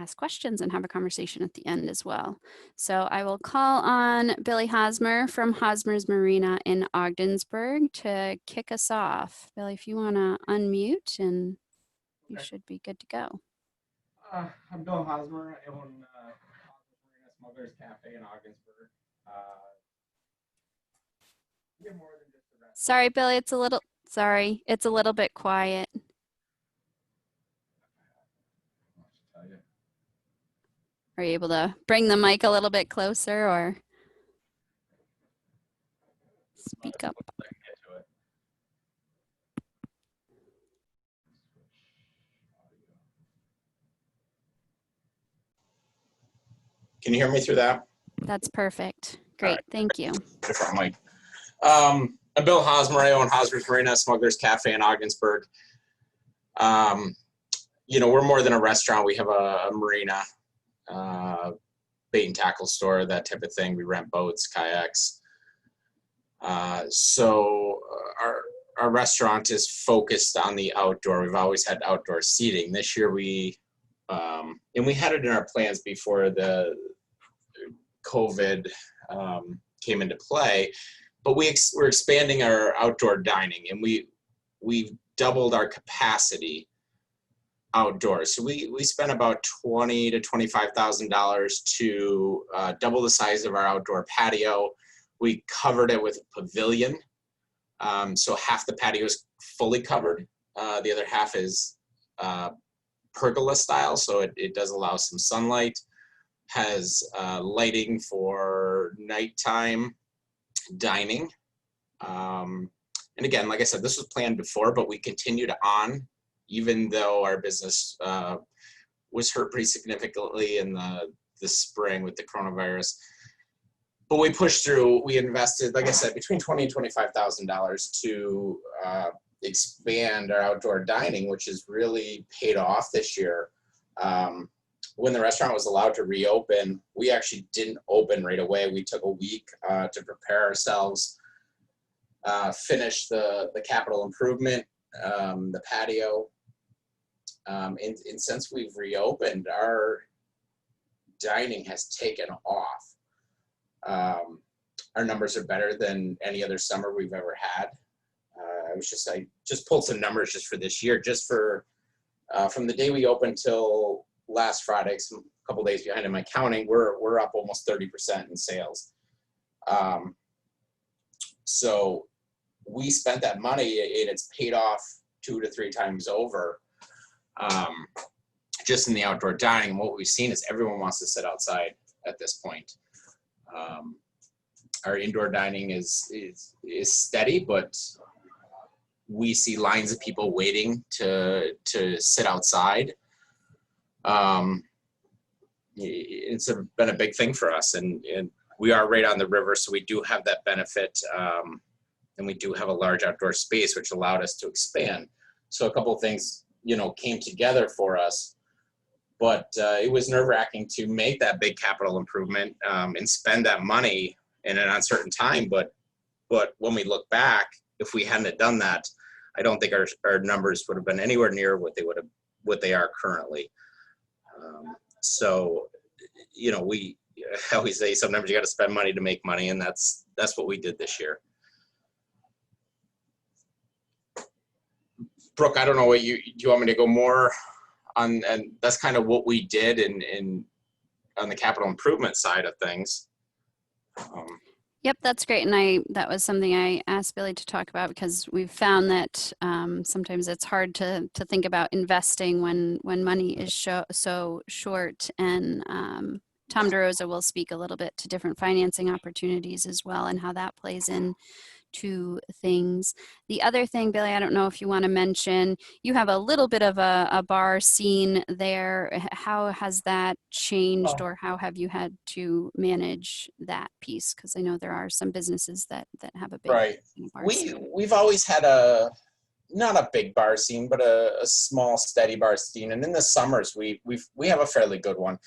ask questions and have a conversation at the end as well. So I will call on Billy Hosmer from Hosmer's Marina in Ogdensburg to kick us off. Billy, if you want to unmute, and you should be good to go. I'm Bill Hosmer. I own Marina Smugglers Cafe in Ogdensburg. We have more than just a restaurant. Sorry, Billy, it's a little bit quiet. Are you able to bring the mic a little bit closer or speak up? Can you hear me through that? That's perfect. Great, thank you. Different mic. I'm Bill Hosmer. I own Hosmer's Marina Smugglers Cafe in Ogdensburg. You know, we're more than a restaurant. We have a marina, bait and tackle store, that type of thing. We rent boats, kayaks. So our restaurant is focused on the outdoor. We've always had outdoor seating. This year and we had it in our plans before the COVID came into play, but we're expanding our outdoor dining, and we've doubled our capacity outdoors. So we spent about $20,000 to $25,000 to double the size of our outdoor patio. We covered it with a pavilion. So half the patio is fully covered. The other half is pergola style, so it does allow some sunlight. Has lighting for nighttime dining. And again, like I said, this was planned before, but we continued on, even though our business was hurt pretty significantly in the spring with the coronavirus. But we pushed through. We invested, like I said, between $20,000 and $25,000 to expand our outdoor dining, which has really paid off this year. When the restaurant was allowed to reopen, we actually didn't open right away. We took a week to prepare ourselves, finish the capital improvement, the patio. And since we've reopened, our dining has taken off. Our numbers are better than any other summer we've ever had. I just pulled some numbers just for this year, just for from the day we opened till last Friday, a couple days behind in my counting, we're up almost 30% in sales. So we spent that money, and it's paid off 2 to 3 times over, just in the outdoor dining. And what we've seen is everyone wants to sit outside at this point. Our indoor dining is steady, but we see lines of people waiting to sit outside. It's been a big thing for us, and we are right on the river, so we do have that benefit, and we do have a large outdoor space, which allowed us to expand. So a couple of things, you know, came together for us, but it was nerve-wracking to make that big capital improvement and spend that money in an uncertain time. But when we look back, if we hadn't done that, I don't think our numbers would have been anywhere near what they are currently. So, you know, I always say sometimes you got to spend money to make money, and that's what we did this year. Brooke, I don't know what do you want me to go more on, and that's kind of what we did on the capital improvement side of things. Yep, that's great. And that was something I asked Billy to talk about, because we've found that sometimes it's hard to think about investing when money is so short. And Tom DeRosa will speak a little bit to different financing opportunities as well, and how that plays in to things. The other thing, Billy, I don't know if you want to mention, you have a little bit of a bar scene there. How has that changed, or how have you had to manage that piece? Because I know there are some businesses that have a big bar scene. We've always had not a big bar scene, but a small, steady bar scene. And in the summers, we have a fairly good one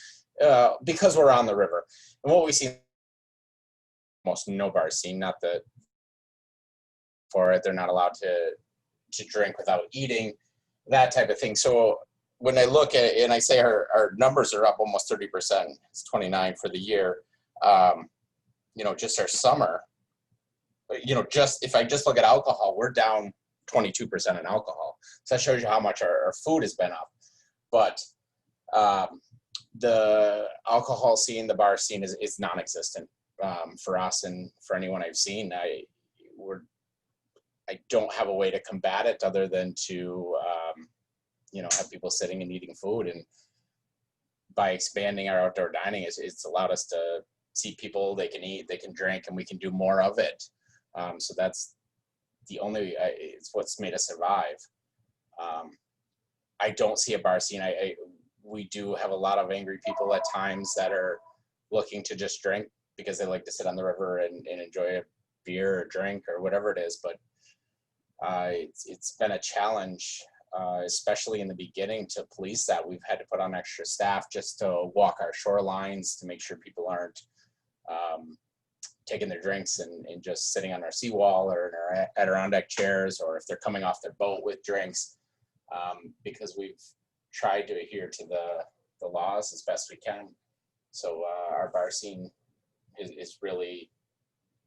because we're on the river. And what we see, almost no bar scene, not that for it, they're not allowed to drink without eating, that type of thing. So when I look at it and I say our numbers are up almost 30%, it's 29 for the year. You know, just our summer, you know, just if I just look at alcohol, we're down 22% in alcohol. So that shows you how much our food has been up. But the alcohol scene, the bar scene is non-existent for us and for anyone I've seen. I don't have a way to combat it other than to you know, have people sitting and eating food. And by expanding our outdoor dining, it's allowed us to see people, they can eat, they can drink, and we can do more of it. So that's the only, it's what's made us survive. I don't see a bar scene. We do have a lot of angry people at times that are looking to just drink because they like to sit on the river and enjoy a beer or drink or whatever it is. But it's been a challenge, especially in the beginning, to police that. We've had to put on extra staff just to walk our shorelines to make sure people aren't taking their drinks and just sitting on our seawall or in our Adirondack chairs, or if they're coming off their boat with drinks, because we've tried to adhere to the laws as best we can. So our bar scene is really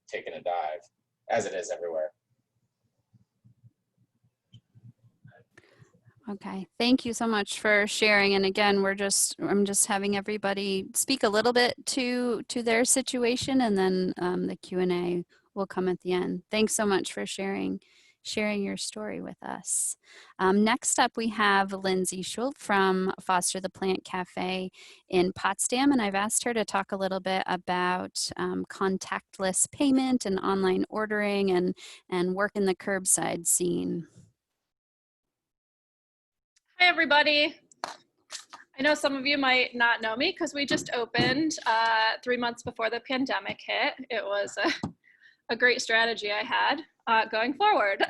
taking a dive, as it is everywhere. Okay, thank you so much for sharing. And again, I'm just having everybody speak a little bit to their situation, and then the Q&A will come at the end. Thanks so much for sharing your story with us. Next up, we have Lindsay Schultz from Foster the Plant Cafe in Potsdam, and I've asked her to talk a little bit about contactless payment and online ordering and work in the curbside scene. Hi, everybody. I know some of you might not know me because we just opened 3 months before the pandemic hit. It was a great strategy I had going forward.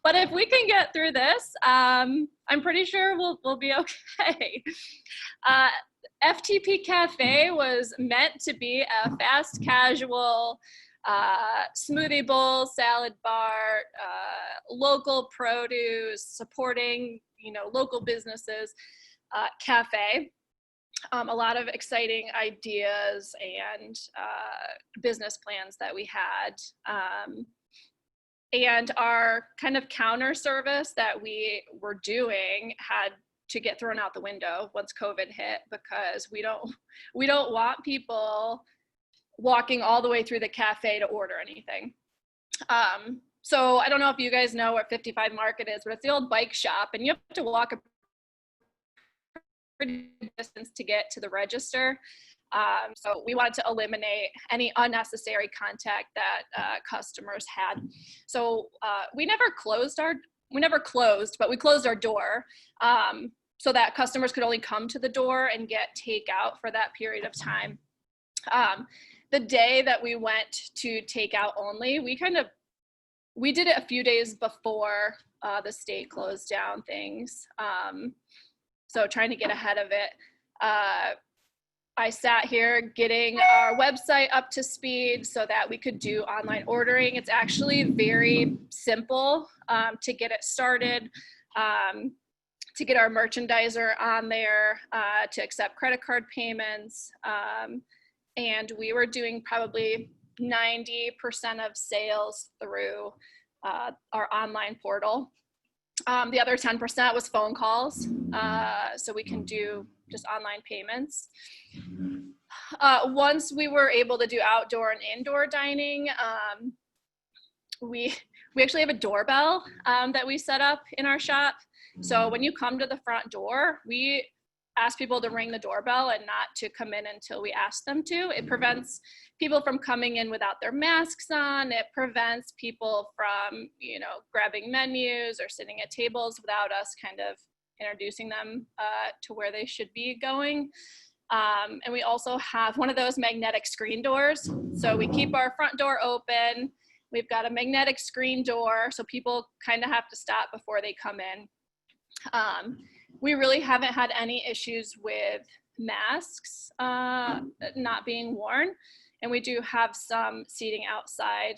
But if we can get through this, I'm pretty sure we'll be okay. FTP Cafe was meant to be a fast casual smoothie bowl, salad bar, local produce, supporting, you know, local businesses cafe. A lot of exciting ideas and business plans that we had. And our kind of counter service that we were doing had to get thrown out the window once COVID hit, because we don't want people walking all the way through the cafe to order anything. So I don't know if you guys know what 55 Market is, but it's the old bike shop, and you have to walk a pretty distance to get to the register. So we wanted to eliminate any unnecessary contact that customers had. So we never closed, but we closed our door so that customers could only come to the door and get takeout for that period of time. The day that we went to takeout only, we did it a few days before the state closed down things. So trying to get ahead of it. I sat here getting our website up to speed so that we could do online ordering. It's actually very simple to get it started, to get our merchandiser on there, to accept credit card payments. And we were doing probably 90% of sales through our online portal. The other 10% was phone calls, so we can do just online payments. Once we were able to do outdoor and indoor dining, we actually have a doorbell that we set up in our shop. So when you come to the front door, we ask people to ring the doorbell and not to come in until we ask them to. It prevents people from coming in without their masks on. It prevents people from, you know, grabbing menus or sitting at tables without us kind of introducing them to where they should be going. And we also have one of those magnetic screen doors. So we keep our front door open. We've got a magnetic screen door, so people kind of have to stop before they come in. We really haven't had any issues with masks not being worn. and we do have some seating outside.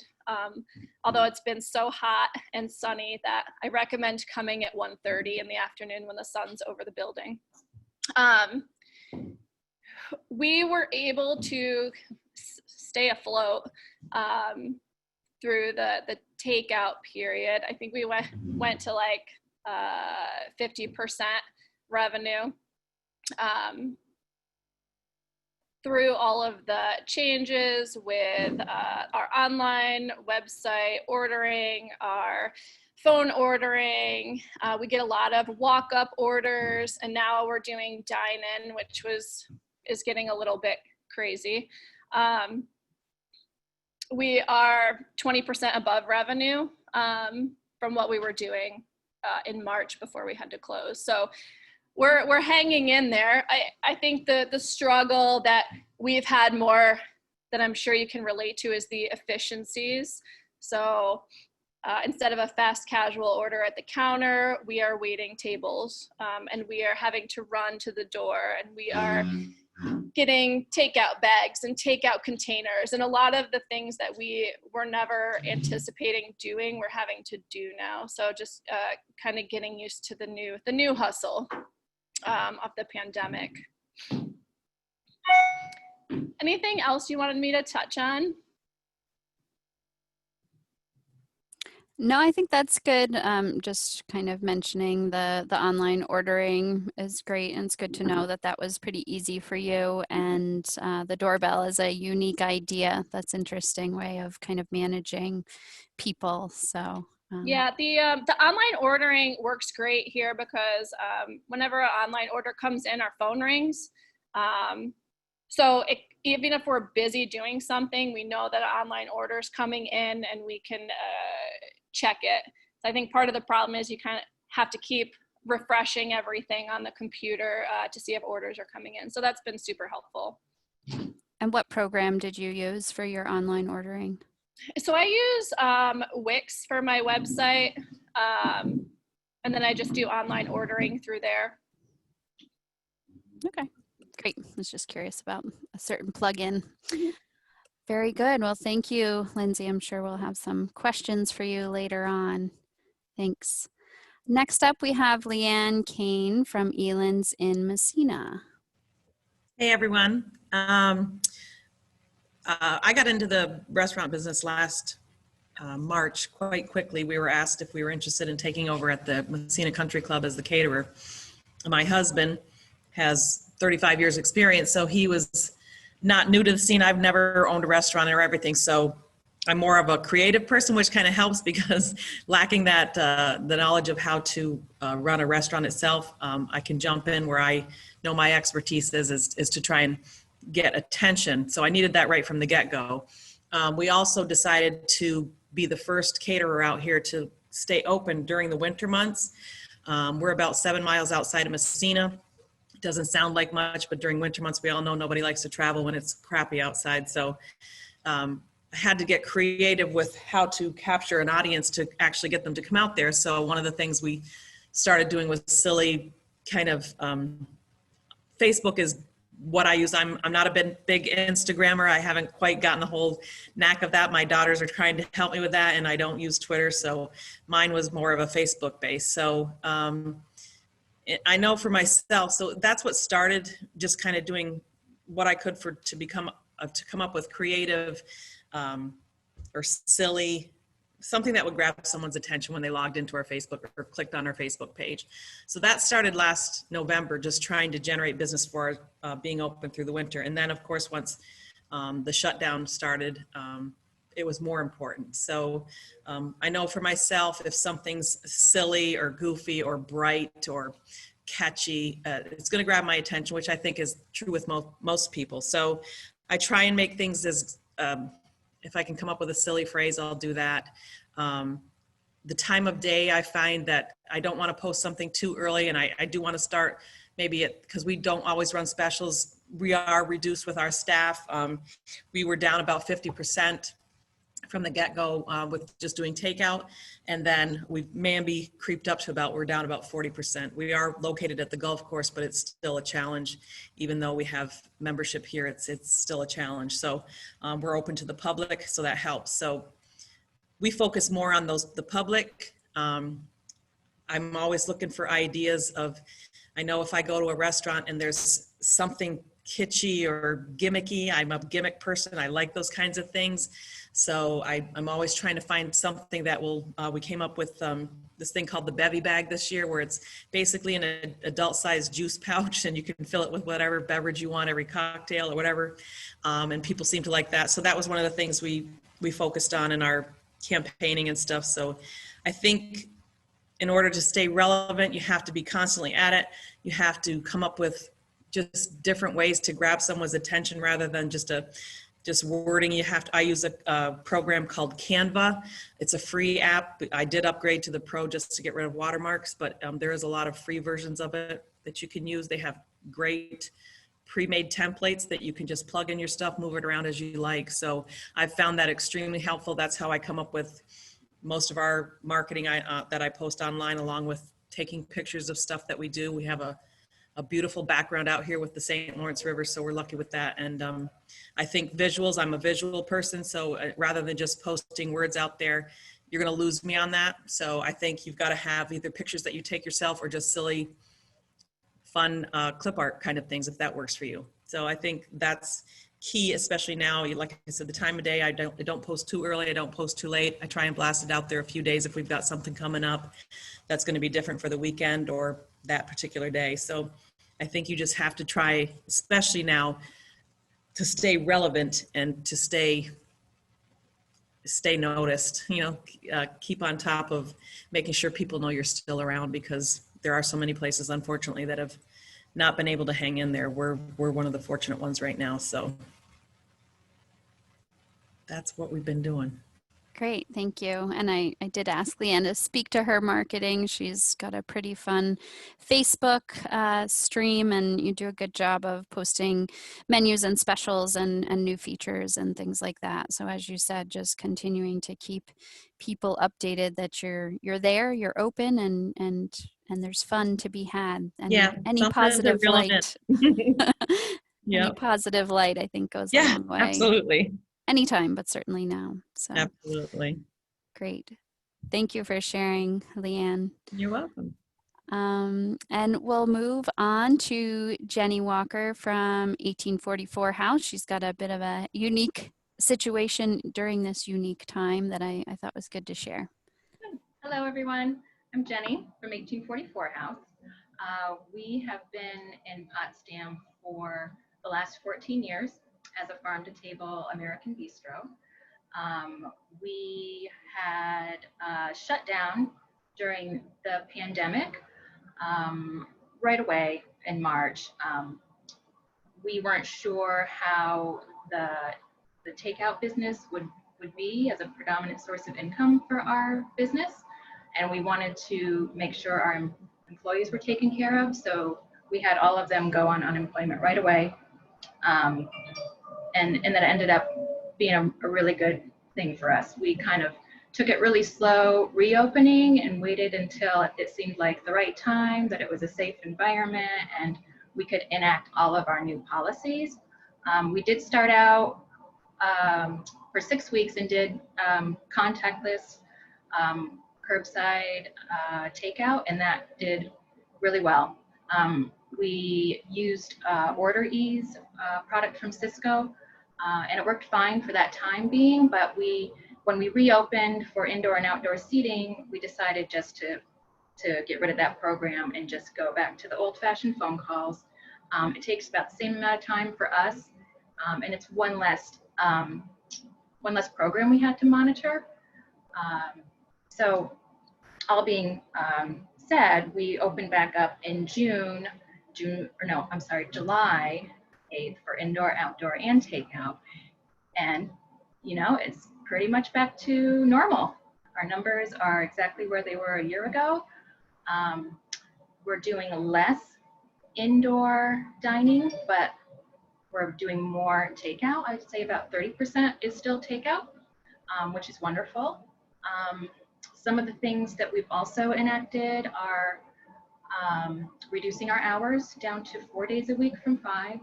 Although it's been so hot and sunny that I recommend coming at 1:30 in the afternoon when the sun's over the building. We were able to stay afloat through the takeout period. I think we went to like 50% revenue through all of the changes with our online website ordering, our phone ordering. We get a lot of walk-up orders, and now we're doing dine-in, which is getting a little bit crazy. We are 20% above revenue from what we were doing in March before we had to close. So we're hanging in there. I think the struggle that we've had more that I'm sure you can relate to is the efficiencies. So instead of a fast casual order at the counter, we are waiting tables, and we are having to run to the door, and we are getting takeout bags and takeout containers, and a lot of the things that we were never anticipating doing, we're having to do now. So just kind of getting used to the new hustle of the pandemic. Anything else you wanted me to touch on? No, I think that's good. Just kind of mentioning the online ordering is great, and it's good to know that that was pretty easy for you. And the doorbell is a unique idea. That's an interesting way of kind of managing people. So yeah, the online ordering works great here because whenever an online order comes in, our phone rings. So even if we're busy doing something, we know that an online order is coming in, and we can check it. So I think part of the problem is you kind of have to keep refreshing everything on the computer to see if orders are coming in. So that's been super helpful. And what program did you use for your online ordering? So I use Wix for my website, and then I just do online ordering through there. Okay, great. I was just curious about a certain plugin. Very good. Well, thank you, Lindsay. I'm sure we'll have some questions for you later on. Thanks. Next up, we have Leanne Kane from Elan's in Messina. Hey, everyone. I got into the restaurant business last March quite quickly. We were asked if we were interested in taking over at the Messina Country Club as the caterer. My husband has 35 years experience, so he was not new to the scene. I've never owned a restaurant or everything, so I'm more of a creative person, which kind of helps because lacking that the knowledge of how to run a restaurant itself, I can jump in where I know my expertise is to try and get attention. So I needed that right from the get-go. We also decided to be the first caterer out here to stay open during the winter months. We're about 7 miles outside of Messina. Doesn't sound like much, but during winter months, we all know nobody likes to travel when it's crappy outside. So I had to get creative with how to capture an audience to actually get them to come out there. So one of the things we started doing was silly kind of, Facebook is what I use. I'm not a big Instagrammer. I haven't quite gotten the whole knack of that. My daughters are trying to help me with that, and I don't use Twitter. So mine was more of a Facebook base. So I know for myself, so that's what started, just kind of doing what I could to come up with creative or silly, something that would grab someone's attention when they logged into our Facebook or clicked on our Facebook page. So that started last November, just trying to generate business for being open through the winter. And then of course, once the shutdown started, it was more important. So I know for myself, if something's silly or goofy or bright or catchy, it's going to grab my attention, which I think is true with most people. So I try and make things as, if I can come up with a silly phrase, I'll do that. The time of day, I find that I don't want to post something too early, and I do want to start maybe because we don't always run specials. We are reduced with our staff. We were down about 50% from the get-go with just doing takeout. And then we've maybe creeped up to we're down about 40%. We are located at the golf course, but it's still a challenge. Even though we have membership here, it's still a challenge. So we're open to the public, so that helps. So we focus more on the public. I'm always looking for ideas I know if I go to a restaurant and there's something kitschy or gimmicky, I'm a gimmick person. I like those kinds of things. So I'm always trying to find something that we came up with this thing called the bevy bag this year, where it's basically an adult-sized juice pouch and you can fill it with whatever beverage you want, every cocktail or whatever. And people seem to like that. So that was one of the things we focused on in our campaigning and stuff. So I think in order to stay relevant, you have to be constantly at it. You have to come up with just different ways to grab someone's attention rather than just wording. I use a program called Canva. It's a free app. I did upgrade to the Pro just to get rid of watermarks, but there is a lot of free versions of it that you can use. They have great pre-made templates that you can just plug in your stuff, move it around as you like. So I've found that extremely helpful. That's how I come up with most of our marketing that I post online, along with taking pictures of stuff that we do. We have a beautiful background out here with the St. Lawrence River, so we're lucky with that. And I think visuals, I'm a visual person, so rather than just posting words out there, you're gonna lose me on that. So I think you've gotta have either pictures that you take yourself or just silly, fun clip art kind of things, if that works for you. So I think that's key, especially now. Like I said, the time of day, I don't post too early, I don't post too late. I try and blast it out there a few days if we've got something coming up that's gonna be different for the weekend or that particular day. So I think you just have to try, especially now, to stay relevant and to stay noticed, keep on top of making sure people know you're still around, because there are so many places, unfortunately, that have not been able to hang in there. We're one of the fortunate ones right now. So that's what we've been doing. Great, thank you. And I did ask Leanne to speak to her marketing. She's got a pretty fun Facebook stream, and you do a good job of posting menus and specials and new features and things like that. So as you said, just continuing to keep people updated that you're there, you're open, and there's fun to be had. Any positive light. Any positive light, I think, goes a long way. Absolutely. Anytime, but certainly now. So absolutely. Great. Thank you for sharing, Leanne. You're welcome. And we'll move on to Jenny Walker from 1844 House. She's got a bit of a unique situation during this unique time that I thought was good to share. Hello, everyone. I'm Jenny from 1844 House. We have been in Potsdam for the last 14 years as a farm-to-table American bistro. We had shut down during the pandemic right away in March. We weren't sure how the takeout business would be as a predominant source of income for our business, and we wanted to make sure our employees were taken care of, so we had all of them go on unemployment right away. And that ended up being a really good thing for us. We kind of took it really slow reopening and waited until it seemed like the right time, that it was a safe environment, and we could enact all of our new policies. We did start out for 6 weeks and did contactless curbside takeout, and that did really well. We used Order Ease product from Cisco, and it worked fine for that time being, but when we reopened for indoor and outdoor seating, we decided just to get rid of that program and just go back to the old-fashioned phone calls. It takes about the same amount of time for us, and it's one less program we had to monitor. So all being said, we opened back up in July 8th for indoor, outdoor, and takeout. And, it's pretty much back to normal. Our numbers are exactly where they were a year ago. We're doing less indoor dining, but we're doing more takeout. I'd say about 30% is still takeout. which is wonderful. Some of the things that we've also enacted are reducing our hours down to 4 days a week from 5.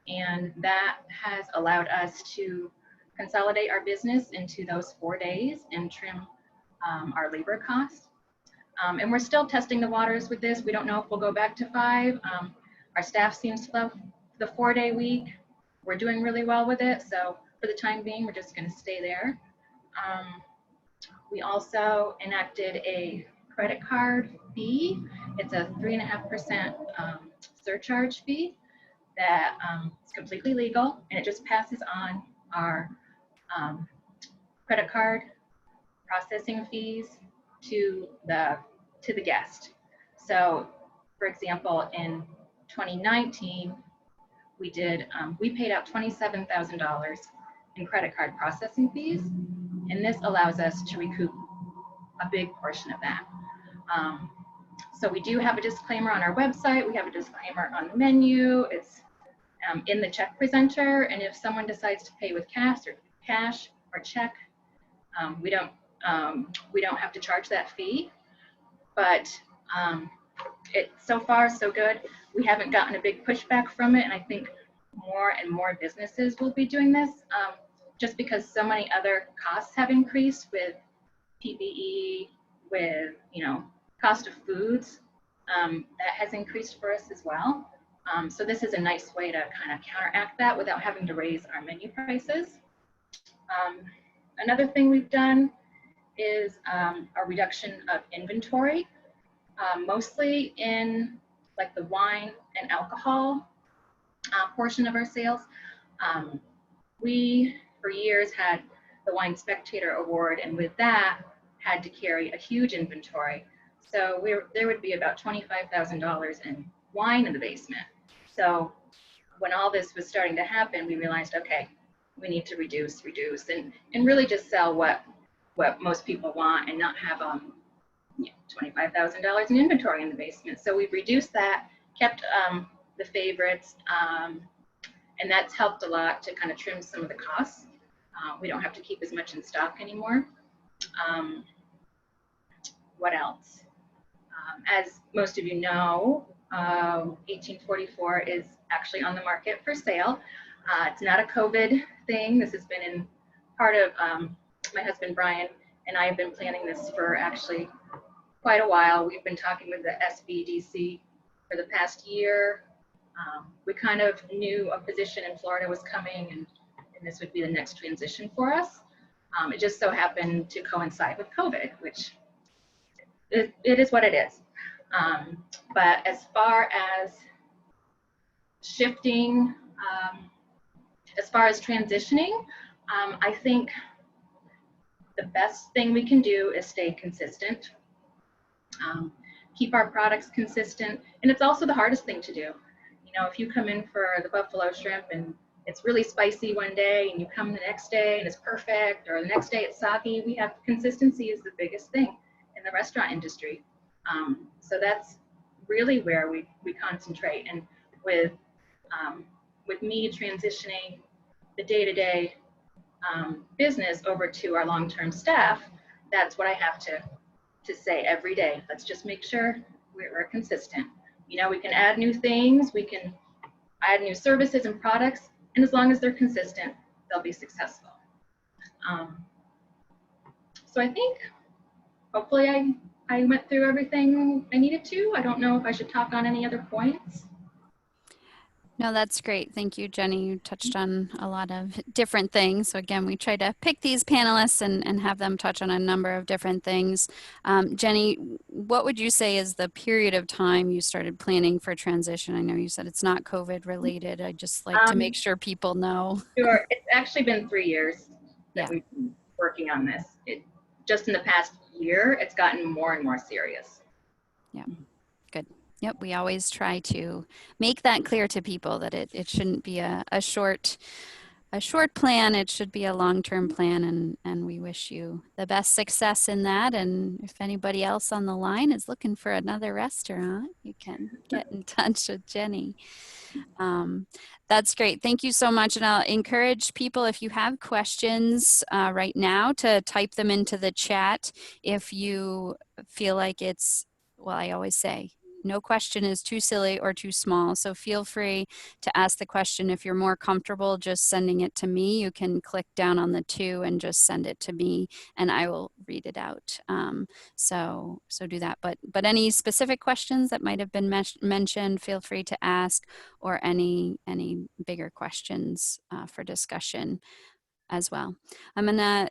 And that has allowed us to consolidate our business into those 4 days and trim our labor costs. And we're still testing the waters with this. We don't know if we'll go back to 5. Our staff seems to love the 4-day week. We're doing really well with it. So for the time being, we're just going to stay there. We also enacted a credit card fee. It's a 3.5% surcharge fee that is completely legal, and it just passes on our credit card processing fees to the guest. So, for example, in 2019, we paid out $27,000 in credit card processing fees, and this allows us to recoup a big portion of that. So we do have a disclaimer on our website. We have a disclaimer on the menu. It's in the check presenter, and if someone decides to pay with cash or check, we don't have to charge that fee. But so far so good. We haven't gotten a big pushback from it, and I think more and more businesses will be doing this, just because so many other costs have increased with PPE, with cost of foods, that has increased for us as well. So this is a nice way to kind of counteract that without having to raise our menu prices. Another thing we've done is a reduction of inventory, mostly in like the wine and alcohol portion of our sales. We, for years, had the Wine Spectator Award, and with that, had to carry a huge inventory. So there would be about $25,000 in wine in the basement. So when all this was starting to happen, we realized, okay, we need to reduce, and really just sell what most people want and not have $25,000 in inventory in the basement. So we've reduced that, kept the favorites, and that's helped a lot to kind of trim some of the costs. We don't have to keep as much in stock anymore. What else? As most of you know, 1844 is actually on the market for sale. It's not a COVID thing. This has been in part of my husband Brian and I have been planning this for actually quite a while. We've been talking with the SBDC for the past year. We kind of knew a position in Florida was coming, and this would be the next transition for us. It just so happened to coincide with COVID, which it is what it is. But as far as shifting, as far as transitioning, I think the best thing we can do is stay consistent, keep our products consistent, and it's also the hardest thing to do. If you come in for the buffalo shrimp and it's really spicy one day, and you come the next day and it's perfect, or the next day it's soggy, consistency is the biggest thing in the restaurant industry. So that's really where we concentrate. And with me transitioning the day-to-day business over to our long-term staff, that's what I have to say every day. Let's just make sure we're consistent. We can add new things, we can add new services and products, and as long as they're consistent, they'll be successful. So I think hopefully I went through everything I needed to. I don't know if I should talk on any other points. No, that's great. Thank you, Jenny. You touched on a lot of different things. So again, we try to pick these panelists and have them touch on a number of different things. Jenny, what would you say is the period of time you started planning for transition? I know you said it's not COVID related. I just like to make sure people know. Sure. It's actually been 3 years that we've been working on this. Just in the past year, it's gotten more and more serious. Yeah, good. Yep, we always try to make that clear to people that it shouldn't be a short plan. It should be a long-term plan, and we wish you the best success in that. And if anybody else on the line is looking for another restaurant, you can get in touch with Jenny. That's great. Thank you so much. And I'll encourage people, if you have questions right now, to type them into the chat. If you feel like it's, well, I always say, no question is too silly or too small. So feel free to ask the question. If you're more comfortable just sending it to me, you can click down on the 2 and just send it to me and I will read it out. So do that. But any specific questions that might have been mentioned, feel free to ask, or any bigger questions for discussion as well. I'm gonna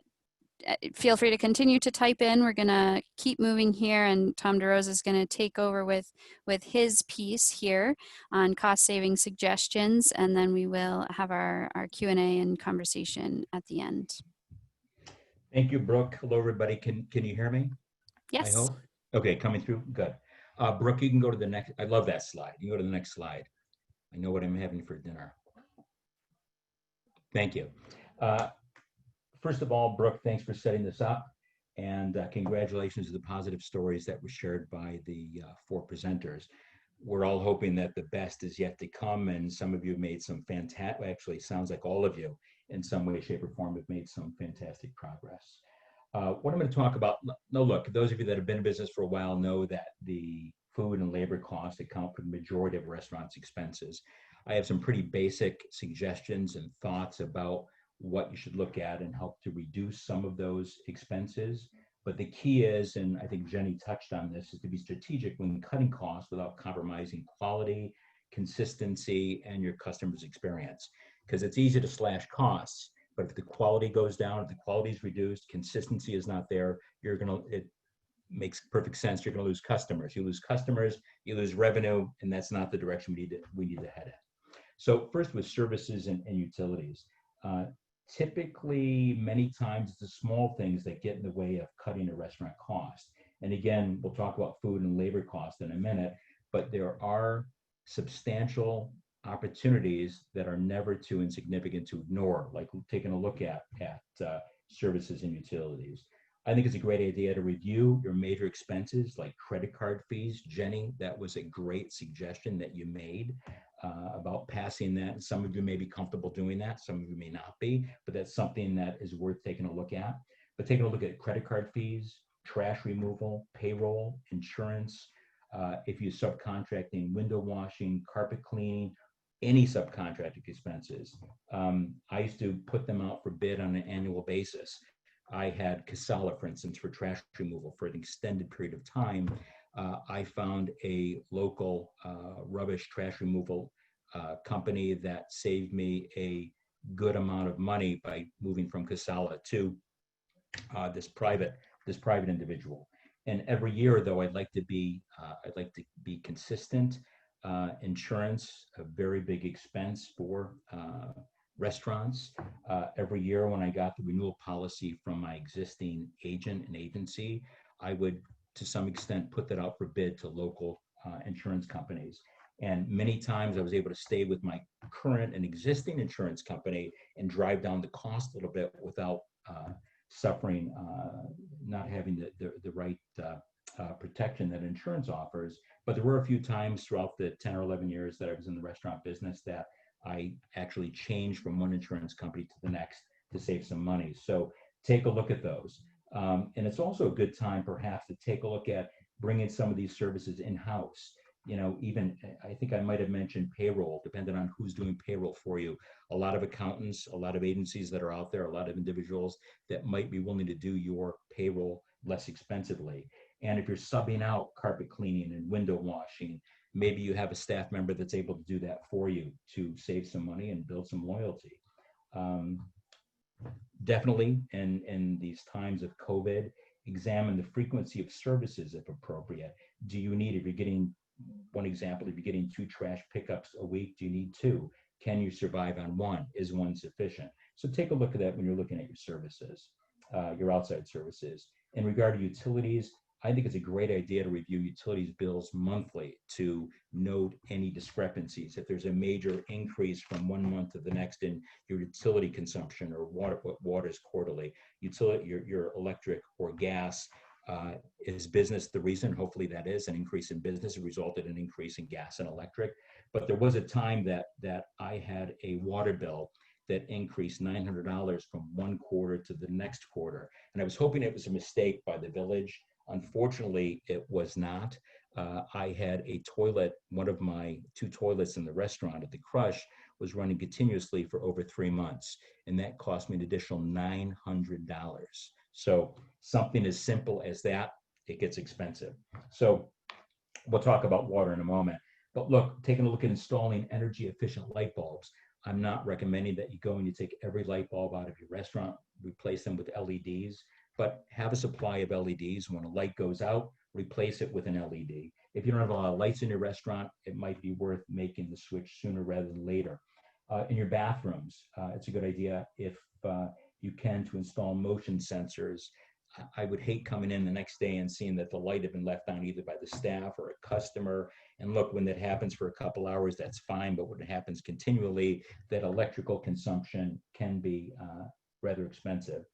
feel free to continue to type in. We're gonna keep moving here, and Tom DeRosa is gonna take over with his piece here on cost saving suggestions, and then we will have our Q&A and conversation at the end. Thank you, Brooke. Hello, everybody. Can you hear me? Yes. I hope. Okay, coming through. Good. Brooke, you can go to the next. I love that slide. You can go to the next slide. I know what I'm having for dinner. Thank you. First of all, Brooke, thanks for setting this up, and congratulations to the positive stories that were shared by the 4 presenters. We're all hoping that the best is yet to come, and some of you have made some fantastic, actually sounds like all of you in some way, shape, or form have made some fantastic progress. What I'm going to talk about, no, look, those of you that have been in business for a while know that the food and labor costs account for the majority of restaurants' expenses. I have some pretty basic suggestions and thoughts about what you should look at and help to reduce some of those expenses. But the key is, and I think Jenny touched on this, is to be strategic when cutting costs without compromising quality, consistency, and your customer's experience. Because it's easy to slash costs, but if the quality goes down, if the quality is reduced, consistency is not there, it makes perfect sense, you're gonna lose customers. You lose customers, you lose revenue, and that's not the direction we need to head in. So first with services and utilities. Typically, many times it's the small things that get in the way of cutting a restaurant cost. And again, we'll talk about food and labor costs in a minute, but there are substantial opportunities that are never too insignificant to ignore, like taking a look at services and utilities. I think it's a great idea to review your major expenses like credit card fees. Jenny, that was a great suggestion that you made about passing that. Some of you may be comfortable doing that, some of you may not be, but that's something that is worth taking a look at. But taking a look at credit card fees, trash removal, payroll, insurance, if you're subcontracting window washing, carpet cleaning, any subcontracting expenses. I used to put them out for bid on an annual basis. I had Casala, for instance, for trash removal for an extended period of time. I found a local rubbish trash removal company that saved me a good amount of money by moving from Casala to this private individual. And every year, though, I'd like to be consistent. Insurance, a very big expense for restaurants. Every year when I got the renewal policy from my existing agent and agency, I would, to some extent, put that out for bid to local insurance companies. And many times I was able to stay with my current and existing insurance company and drive down the cost a little bit without suffering, not having the right protection that insurance offers. But there were a few times throughout the 10 or 11 years that I was in the restaurant business that I actually changed from one insurance company to the next to save some money. So take a look at those. And it's also a good time perhaps to take a look at bringing some of these services in-house. You know, even I think I might have mentioned payroll, depending on who's doing payroll for you. A lot of accountants, a lot of agencies that are out there, a lot of individuals that might be willing to do your payroll less expensively. And if you're subbing out carpet cleaning and window washing, maybe you have a staff member that's able to do that for you to save some money and build some loyalty. Definitely, in these times of COVID, examine the frequency of services if appropriate. Do you need, if you're getting, one example, if you're getting 2 trash pickups a week, do you need 2? Can you survive on 1? Is 1 sufficient? So take a look at that when you're looking at your services, your outside services. In regard to utilities, I think it's a great idea to review utilities bills monthly to note any discrepancies. If there's a major increase from one month to the next in your utility consumption or water is quarterly, utility, your electric or gas, Is business the reason? Hopefully that is an increase in business. It resulted in an increase in gas and electric. But there was a time that I had a water bill that increased $900 from one quarter to the next quarter. And I was hoping it was a mistake by the village. Unfortunately, it was not. I had a toilet, one of my 2 toilets in the restaurant at the Crush was running continuously for over 3 months. And that cost me an additional $900. So something as simple as that, it gets expensive. So we'll talk about water in a moment. But look, taking a look at installing energy efficient light bulbs. I'm not recommending that you go and you take every light bulb out of your restaurant, replace them with LEDs, but have a supply of LEDs. When a light goes out, replace it with an LED. If you don't have a lot of lights in your restaurant, it might be worth making the switch sooner rather than later. In your bathrooms, it's a good idea if you can to install motion sensors. I would hate coming in the next day and seeing that the light had been left on either by the staff or a customer. And look, when that happens for a couple hours, that's fine. But when it happens continually, that electrical consumption can be rather expensive.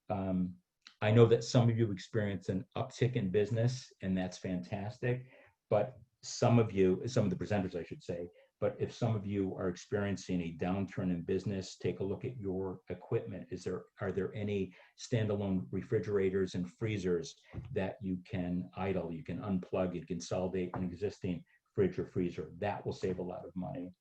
I know that some of you experience an uptick in business, and that's fantastic. But some of the presenters, I should say, but if some of you are experiencing a downturn in business, take a look at your equipment. Are there any standalone refrigerators and freezers that you can idle, you can unplug, you can consolidate an existing fridge or freezer? That will save a lot of money.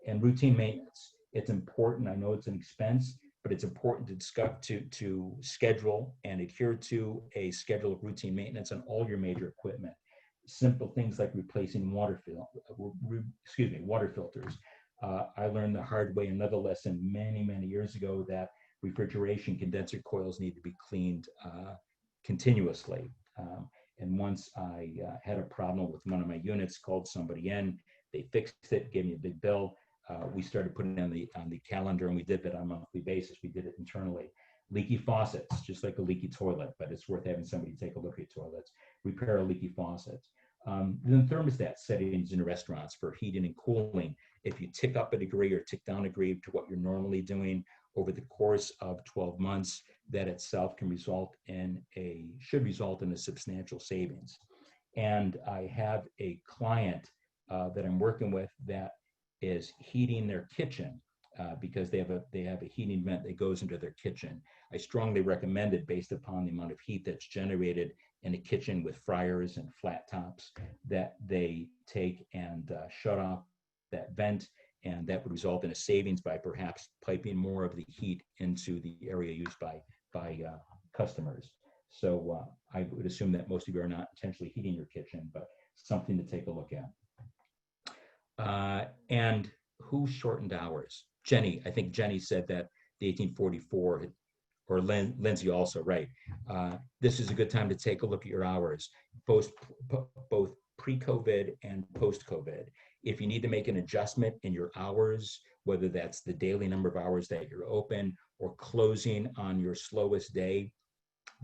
And routine maintenance. It's important. I know it's an expense, but it's important to schedule and adhere to a schedule of routine maintenance on all your major equipment. Simple things like replacing water filters. I learned the hard way, another lesson many, many years ago, that refrigeration condenser coils need to be cleaned continuously. And once I had a problem with one of my units, called somebody in, they fixed it, gave me a big bill. We started putting it on the calendar, and we did that on a monthly basis. We did it internally. Leaky faucets, just like a leaky toilet, but it's worth having somebody take a look at toilets. Repair a leaky faucet. Then thermostat settings in restaurants for heating and cooling. If you tick up a degree or tick down a degree to what you're normally doing over the course of 12 months, that itself can should result in a substantial savings. And I have a client that I'm working with that is heating their kitchen because they have a heating vent that goes into their kitchen. I strongly recommend it based upon the amount of heat that's generated in a kitchen with fryers and flat tops, that they take and shut off that vent, and that would result in a savings by perhaps piping more of the heat into the area used by customers. So I would assume that most of you are not intentionally heating your kitchen, but something to take a look at. And who shortened hours? Jenny, I think Jenny said that the 1844, or Lindsay also, right? This is a good time to take a look at your hours, both pre-COVID and post-COVID. If you need to make an adjustment in your hours, whether that's the daily number of hours that you're open or closing on your slowest day,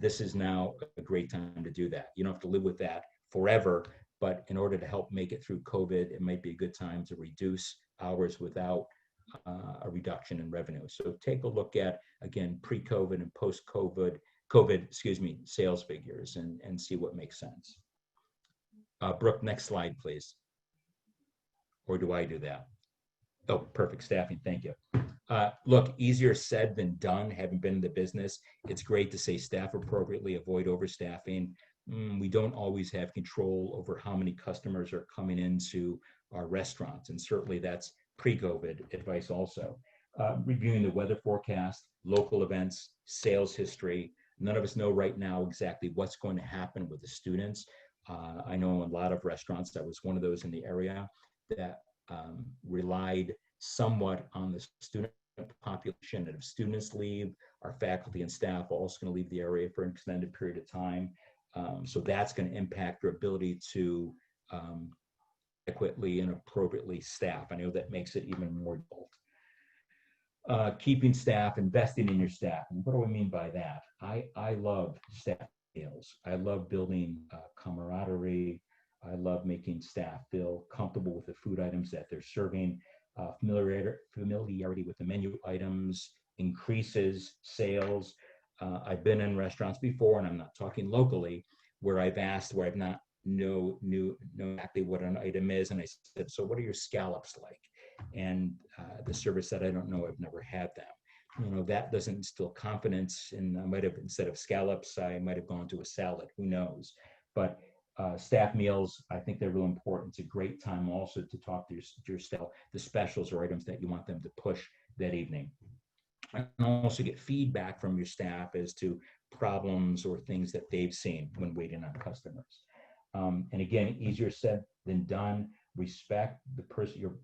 this is now a great time to do that. You don't have to live with that forever, but in order to help make it through COVID, it might be a good time to reduce hours without a reduction in revenue. So take a look at, again, pre-COVID and post-COVID, sales figures and see what makes sense. Brooke, next slide, please. Or do I do that? Oh, perfect, staffing, thank you. Look, easier said than done, having been in the business. It's great to say staff appropriately, avoid overstaffing. We don't always have control over how many customers are coming into our restaurants, and certainly that's pre-COVID advice also. Reviewing the weather forecast, local events, sales history. None of us know right now exactly what's going to happen with the students. I know a lot of restaurants, that was one of those in the area, that relied somewhat on the student population. And if students leave, our faculty and staff are also going to leave the area for an extended period of time. So that's going to impact your ability to adequately and appropriately staff. I know that makes it even more difficult. Keeping staff, investing in your staff. And what do I mean by that? I love staff meals. I love building camaraderie. I love making staff feel comfortable with the food items that they're serving. Familiarity with the menu items increases sales. I've been in restaurants before, and I'm not talking locally, where I've asked, where I've not know exactly what an item is, and I said, so what are your scallops like? And the server said, I don't know, I've never had them. You know, that doesn't instill confidence, and I might have, instead of scallops, I might have gone to a salad, who knows? But staff meals, I think they're real important. It's a great time also to talk to your staff, the specials or items that you want them to push that evening. And also get feedback from your staff as to problems or things that they've seen when waiting on customers. And again, easier said than done. Respect the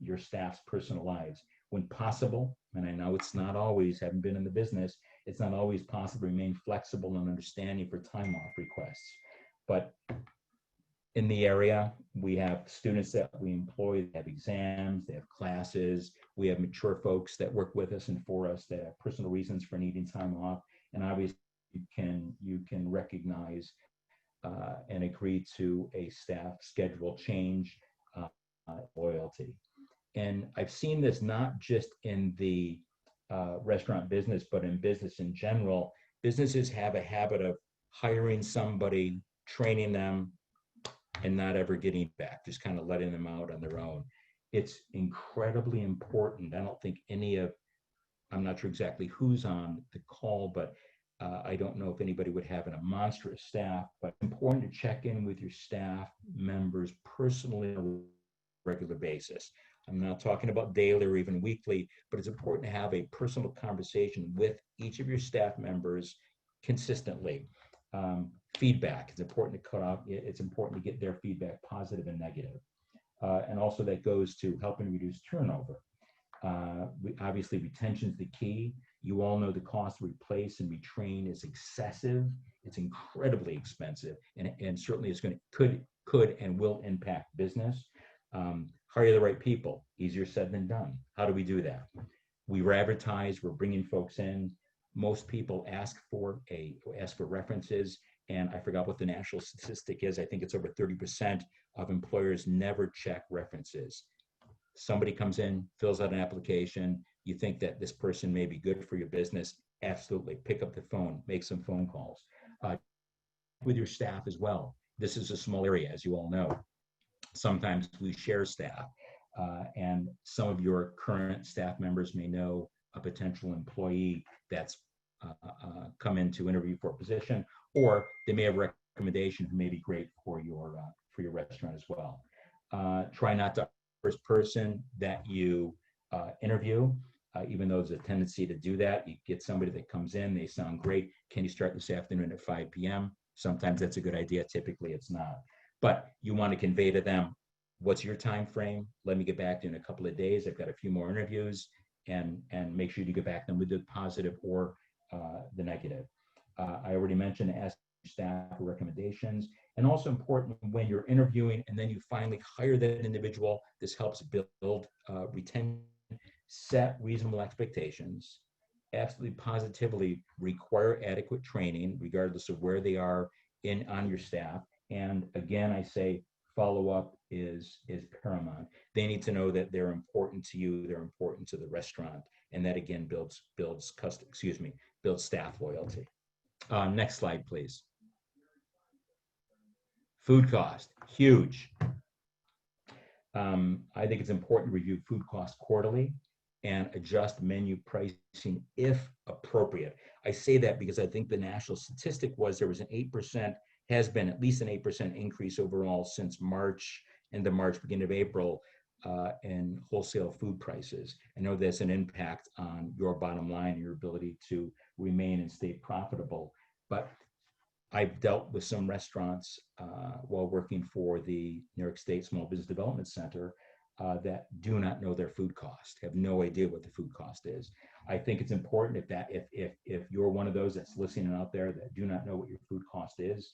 your staff's personal lives when possible. And I know it's not always, haven't been in the business, it's not always possible to remain flexible and understanding for time off requests. But in the area, we have students that we employ, they have exams, they have classes, we have mature folks that work with us and for us that have personal reasons for needing time off. And obviously you can recognize and agree to a staff schedule change, loyalty. And I've seen this not just in the restaurant business, but in business in general. Businesses have a habit of hiring somebody, training them, and not ever getting back, just kind of letting them out on their own. It's incredibly important. I don't think I'm not sure exactly who's on the call, but I don't know if anybody would have a monstrous staff, but it's important to check in with your staff members personally on a regular basis. I'm not talking about daily or even weekly, but it's important to have a personal conversation with each of your staff members consistently. Feedback, it's important to cut off, it's important to get their feedback, positive and negative. And also that goes to helping reduce turnover. Obviously retention is the key. You all know the cost to replace and retrain is excessive. It's incredibly expensive, and certainly it's could and will impact business. Hire the right people, easier said than done. How do we do that? We advertise, we're bringing folks in. Most people ask for references, and I forgot what the national statistic is. I think it's over 30% of employers never check references. Somebody comes in, fills out an application, you think that this person may be good for your business, absolutely. Pick up the phone, make some phone calls. With your staff as well. This is a small area, as you all know. Sometimes we share staff, and some of your current staff members may know a potential employee that's come in to interview for a position, or they may have a recommendation who may be great for your restaurant as well. Try not to first person that you interview, even though there's a tendency to do that. You get somebody that comes in, they sound great. Can you start this afternoon at 5 p.m.? Sometimes that's a good idea. Typically it's not. But you want to convey to them, what's your time frame? Let me get back to you in a couple of days. I've got a few more interviews, and make sure you get back to them with the positive or the negative. I already mentioned ask staff for recommendations, and also important when you're interviewing and then you finally hire that individual, this helps build retention, set reasonable expectations, absolutely positively require adequate training regardless of where they are on your staff. And again, I say follow-up is paramount. They need to know that they're important to you, they're important to the restaurant, and that again builds staff loyalty. Next slide, please. Food cost, huge. I think it's important to review food costs quarterly and adjust menu pricing if appropriate. I say that because I think the national statistic was there was an 8%, has been at least an 8% increase overall since March, end of March, beginning of April, in wholesale food prices. I know that's an impact on your bottom line, your ability to remain and stay profitable. But I've dealt with some restaurants while working for the New York State Small Business Development Center that do not know their food cost, have no idea what the food cost is. I think it's important if you're one of those that's listening out there that do not know what your food cost is,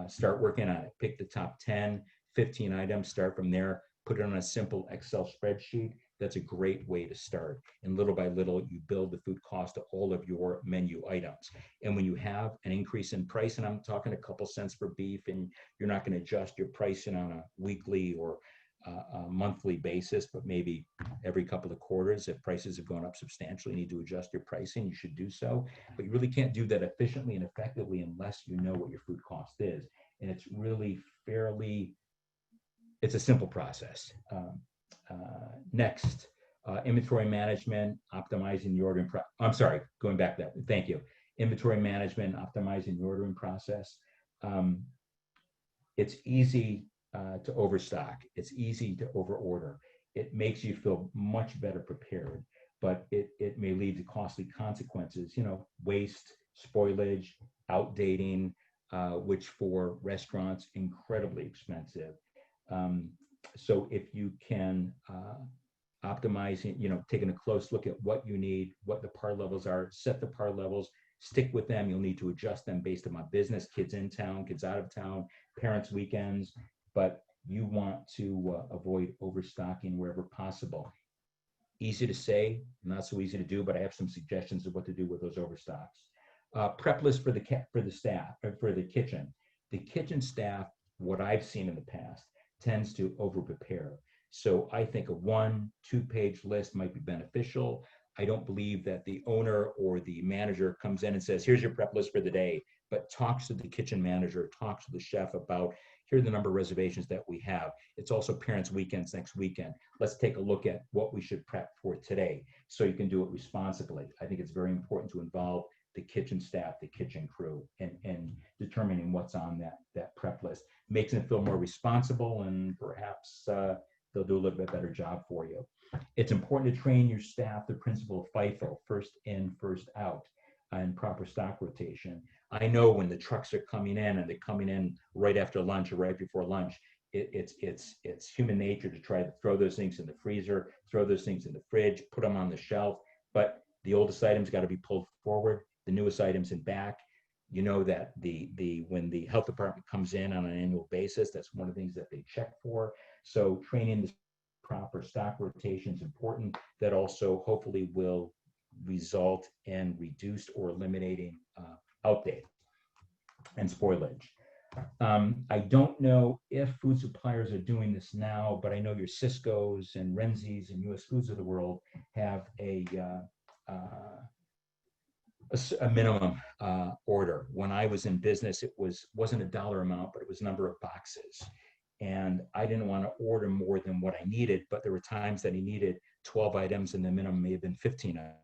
start working on it. Pick the top 10, 15 items, start from there, put it on a simple Excel spreadsheet. That's a great way to start. And little by little, you build the food cost of all of your menu items. And when you have an increase in price, and I'm talking a couple cents for beef, and you're not going to adjust your pricing on a weekly or a monthly basis, but maybe every couple of quarters. If prices have gone up substantially, you need to adjust your pricing, you should do so. But you really can't do that efficiently and effectively unless you know what your food cost is. And it's really it's a simple process. Next, inventory management, optimizing the ordering. I'm sorry, going back to that. Thank you. Inventory management, optimizing the ordering process. It's easy to overstock. It's easy to overorder. It makes you feel much better prepared, but it may lead to costly consequences. Waste, spoilage, outdating, which for restaurants incredibly expensive. So if you can optimizing, taking a close look at what you need, what the par levels are, set the par levels, stick with them. You'll need to adjust them based on my business, kids in town, kids out of town, parents' weekends, but you want to avoid overstocking wherever possible. Easy to say, not so easy to do, but I have some suggestions of what to do with those overstocks. Prep list for the staff, for the kitchen. The kitchen staff, what I've seen in the past, tends to over-prepare. So I think a 1-2 page list might be beneficial. I don't believe that the owner or the manager comes in and says, here's your prep list for the day, but talks to the kitchen manager, talks to the chef about, here are the number of reservations that we have. It's also parents' weekends next weekend. Let's take a look at what we should prep for today so you can do it responsibly. I think it's very important to involve the kitchen staff, the kitchen crew, and determining what's on that prep list. Makes them feel more responsible, and perhaps they'll do a little bit better job for you. It's important to train your staff the principle of FIFO, first in, first out, and proper stock rotation. I know when the trucks are coming in and they're coming in right after lunch or right before lunch, it's human nature to try to throw those things in the freezer, throw those things in the fridge, put them on the shelf, but the oldest items got to be pulled forward, the newest items in back. You know that when the health department comes in on an annual basis, that's one of the things that they check for. So training the proper stock rotation is important. That also hopefully will result in reduced or eliminating outdate and spoilage. I don't know if food suppliers are doing this now, but I know your Cisco's and Renzi's and US Foods of the world have a minimum order. When I was in business, it wasn't a dollar amount, but it was number of boxes. And I didn't want to order more than what I needed, but there were times that he needed 12 items and the minimum may have been 15 items.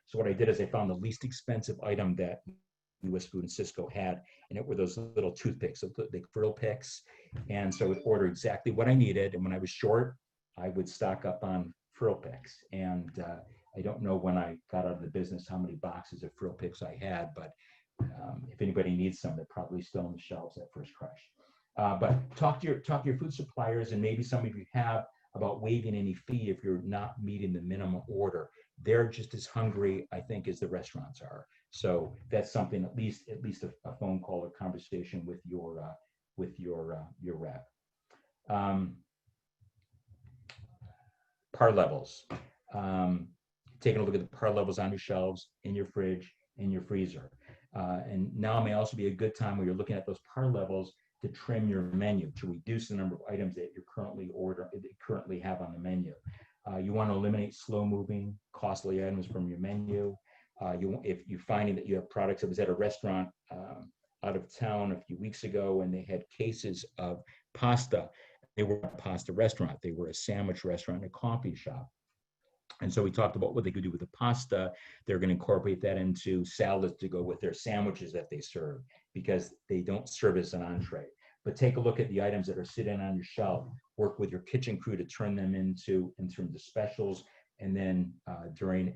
So what I did is I found the least expensive item that US Food and Cisco had, and it were those little toothpicks, the frill picks. And so I would order exactly what I needed. And when I was short, I would stock up on frill picks. And I don't know when I got out of the business how many boxes of frill picks I had, but if anybody needs some, they're probably still on the shelves at First Crush. But talk to your food suppliers, and maybe some of you have, about waiving any fee if you're not meeting the minimum order. They're just as hungry, I think, as the restaurants are. So that's something, at least a phone call or conversation with your rep. Par levels. Taking a look at the par levels on your shelves, in your fridge, in your freezer. And now may also be a good time where you're looking at those par levels to trim your menu, to reduce the number of items that you currently have on the menu. You want to eliminate slow-moving, costly items from your menu. If you're finding that you have products, I was at a restaurant out of town a few weeks ago, and they had cases of pasta. They were a pasta restaurant. They were a sandwich restaurant and a coffee shop. And so we talked about what they could do with the pasta. They're going to incorporate that into salads to go with their sandwiches that they serve, because they don't serve as an entree. But take a look at the items that are sitting on your shelf. Work with your kitchen crew to turn them in terms of specials. And then during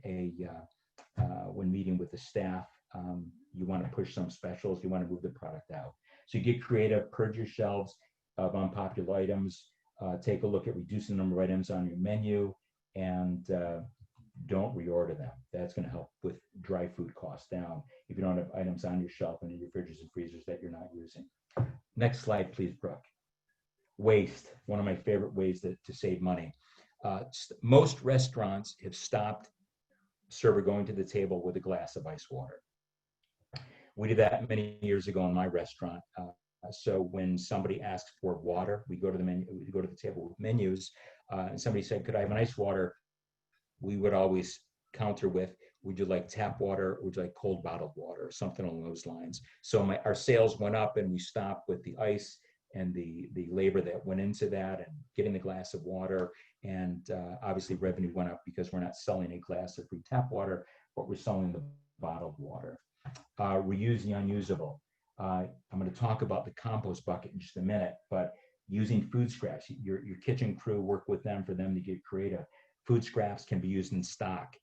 when meeting with the staff, you want to push some specials. You want to move the product out. So you get creative, purge your shelves of unpopular items. Take a look at reducing the number of items on your menu, and don't reorder them. That's going to help with dry food costs down if you don't have items on your shelf and in your fridges and freezers that you're not using. Next slide, please, Brooke. Waste, one of my favorite ways to save money. Most restaurants have stopped server going to the table with a glass of ice water. We did that many years ago in my restaurant. So when somebody asks for water, we go to the menu, we go to the table with menus, and somebody said, "Could I have an ice water?" We would always counter with, "Would you like tap water? Or would you like cold bottled water?" Something along those lines. So our sales went up, and we stopped with the ice and the labor that went into that, and getting the glass of water. And obviously revenue went up because we're not selling a glass of free tap water, but we're selling the bottled water. Reuse the unusable. I'm going to talk about the compost bucket in just a minute, but using food scraps, your kitchen crew, work with them for them to get creative. Food scraps can be used in stock.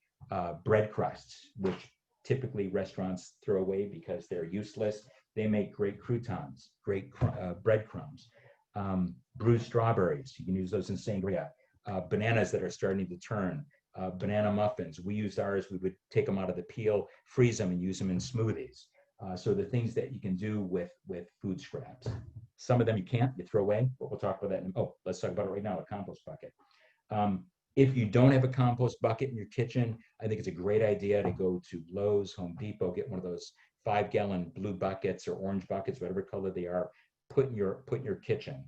Bread crusts, which typically restaurants throw away because they're useless. They make great croutons, great breadcrumbs. Bruised strawberries, you can use those in sangria. Bananas that are starting to turn. Banana muffins, we used ours, we would take them out of the peel, freeze them, and use them in smoothies. So the things that you can do with food scraps. Some of them you can't, you throw away, but we'll talk about that. Let's talk about it right now, a compost bucket. If you don't have a compost bucket in your kitchen, I think it's a great idea to go to Lowe's, Home Depot, get one of those 5-gallon blue buckets or orange buckets, whatever color they are, put in your kitchen.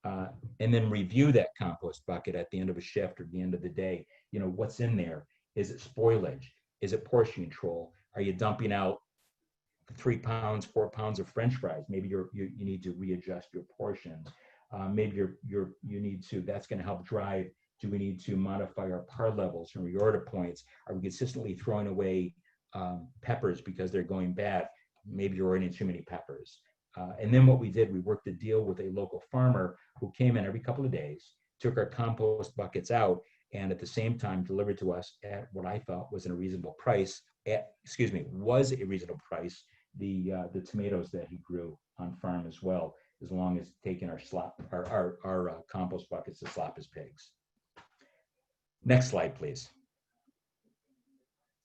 And then review that compost bucket at the end of a shift or the end of the day. You know, what's in there? Is it spoilage? Is it portion control? Are you dumping out 3 pounds, 4 pounds of French fries? Maybe you need to readjust your portions. Maybe you need to, that's going to help drive. Do we need to modify our par levels and reorder points? Are we consistently throwing away peppers because they're going bad? Maybe you're ordering too many peppers. And then what we did, we worked a deal with a local farmer who came in every couple of days, took our compost buckets out, and at the same time delivered to us at what I thought was a reasonable price. Was a reasonable price. The tomatoes that he grew on farm as well, as long as taking our compost buckets to slop his pigs. Next slide, please.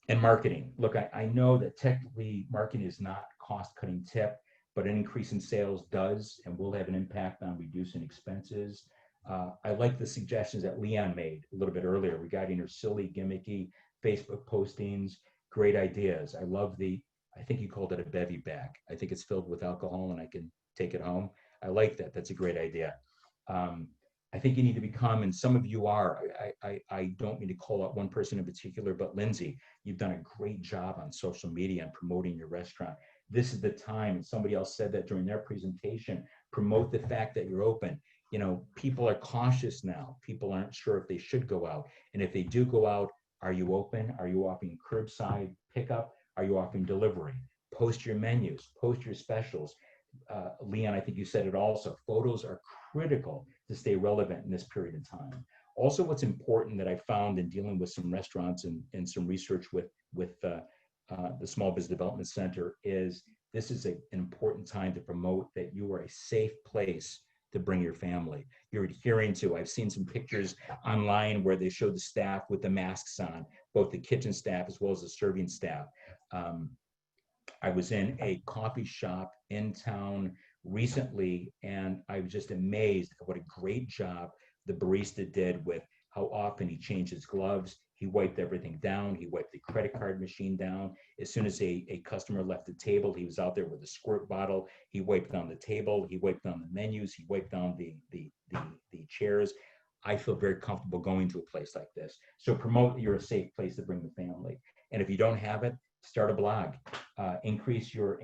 And marketing. Look, I know that technically marketing is not cost-cutting tip, but an increase in sales does and will have an impact on reducing expenses. I like the suggestions that Leon made a little bit earlier regarding her silly, gimmicky Facebook postings. Great ideas. I love I think you called it a bevy bag. I think it's filled with alcohol and I can take it home. I like that. That's a great idea. I think you need to become, and some of you are, I don't mean to call out one person in particular, but Lindsay, you've done a great job on social media and promoting your restaurant. This is the time, and somebody else said that during their presentation, promote the fact that you're open. You know, people are cautious now. People aren't sure if they should go out. And if they do go out, are you open? Are you offering curbside pickup? Are you offering delivery? Post your menus, post your specials. Leon, I think you said it also, photos are critical to stay relevant in this period of time. Also, what's important that I found in dealing with some restaurants and some research with the Small Business Development Center is this is an important time to promote that you are a safe place to bring your family. You're adhering to, I've seen some pictures online where they show the staff with the masks on, both the kitchen staff as well as the serving staff. I was in a coffee shop in town recently, and I was just amazed at what a great job the barista did with how often he changed his gloves. He wiped everything down. He wiped the credit card machine down. As soon as a customer left the table, he was out there with a squirt bottle. He wiped down the table. He wiped down the menus. He wiped down the chairs. I feel very comfortable going to a place like this. So promote that you're a safe place to bring the family. And if you don't have it, start a blog. Increase your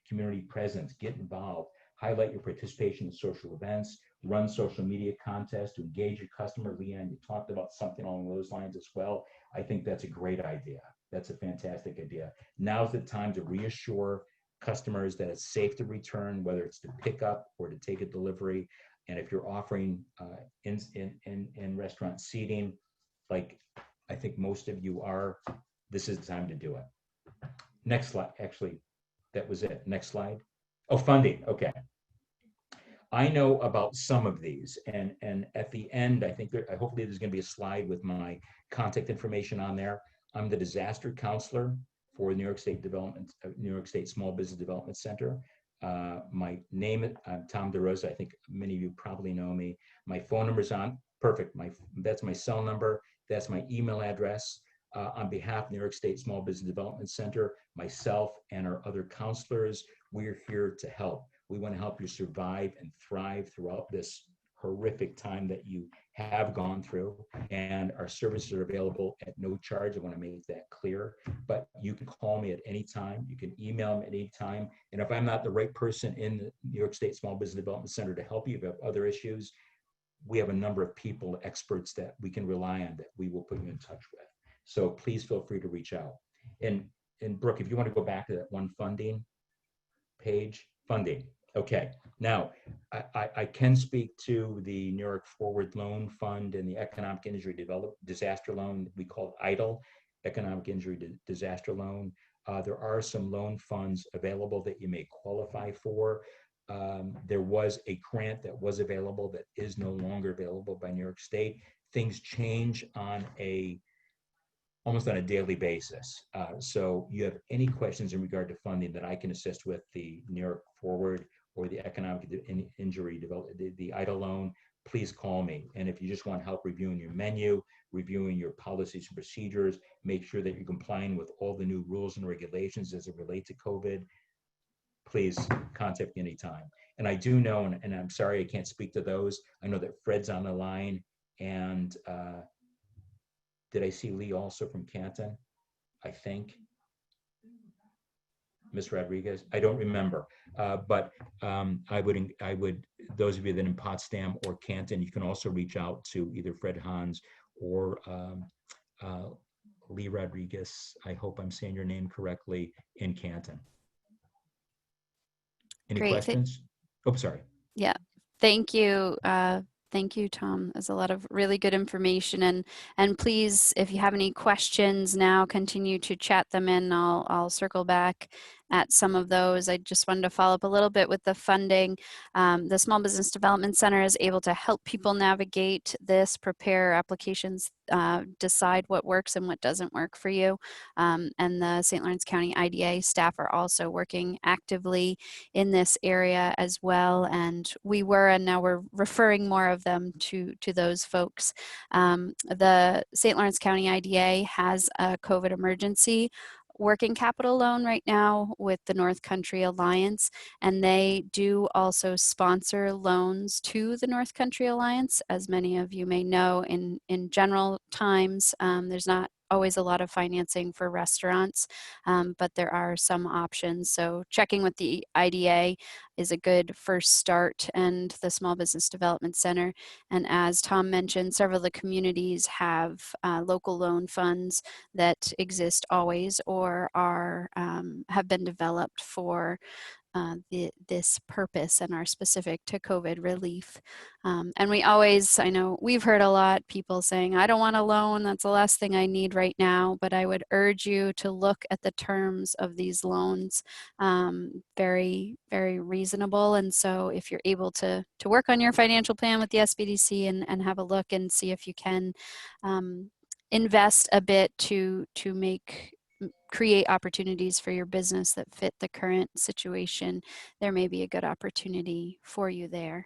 community presence. Get involved. Highlight your participation in social events. Run social media contests to engage your customer. Leanne, you talked about something along those lines as well. I think that's a great idea. That's a fantastic idea. Now's the time to reassure customers that it's safe to return, whether it's to pick up or to take a delivery. And if you're offering in restaurant seating, like I think most of you are, this is the time to do it. Next slide. Actually, that was it. Next slide. Oh, funding. Okay. I know about some of these, and at the end, I think hopefully there's going to be a slide with my contact information on there. I'm the disaster counselor for New York State Small Business Development Center. My name, I'm Tom DeRosa. I think many of you probably know me. My phone number's on. Perfect. That's my cell number. That's my email address. On behalf of New York State Small Business Development Center, myself and our other counselors, we're here to help. We want to help you survive and thrive throughout this horrific time that you have gone through. And our services are available at no charge. I want to make that clear. But you can call me at any time. You can email me at any time. And if I'm not the right person in the New York State Small Business Development Center to help you, if you have other issues, we have a number of people, experts that we can rely on that we will put you in touch with. So please feel free to reach out. And Brooke, if you want to go back to that one funding page, funding. Okay, now I can speak to the New York Forward Loan Fund and the Economic Injury Disaster Loan. We call it EIDL, Economic Injury Disaster Loan. There are some loan funds available that you may qualify for. There was a grant that was available that is no longer available by New York State. Things change on almost on a daily basis. So you have any questions in regard to funding that I can assist with, the New York Forward or the Economic Injury the EIDL loan, please call me. And if you just want help reviewing your menu, reviewing your policies and procedures, make sure that you're complying with all the new rules and regulations as it relates to COVID, please contact me anytime. And I do know, and I'm sorry I can't speak to those, I know that Fred's on the line, and did I see Lee also from Canton? I think. Ms. Rodriguez, I don't remember, but I would, those of you that in Potsdam or Canton, you can also reach out to either Fred Hans or Lee Rodriguez. I hope I'm saying your name correctly, in Canton. Any Great. questions? Oh, sorry. Yeah, thank you. Thank you, Tom. There's a lot of really good information, and please, if you have any questions now, continue to chat them in. I'll circle back at some of those. I just wanted to follow up a little bit with the funding. The Small Business Development Center is able to help people navigate this, prepare applications, decide what works and what doesn't work for you. And the St. Lawrence County IDA staff are also working actively in this area as well. And we were, and now we're referring more of them to those folks. The St. Lawrence County IDA has a COVID emergency working capital loan right now with the North Country Alliance, and they do also sponsor loans to the North Country Alliance. As many of you may know, in general times, there's not always a lot of financing for restaurants, but there are some options. So checking with the IDA is a good first start, and the Small Business Development Center. And as Tom mentioned, several of the communities have local loan funds that exist always or are have been developed for this purpose and are specific to COVID relief. And we always, I know we've heard a lot, people saying, I don't want a loan, that's the last thing I need right now, but I would urge you to look at the terms of these loans. Very, very reasonable. And so if you're able to work on your financial plan with the SBDC and have a look and see if you can invest a bit to create opportunities for your business that fit the current situation, there may be a good opportunity for you there.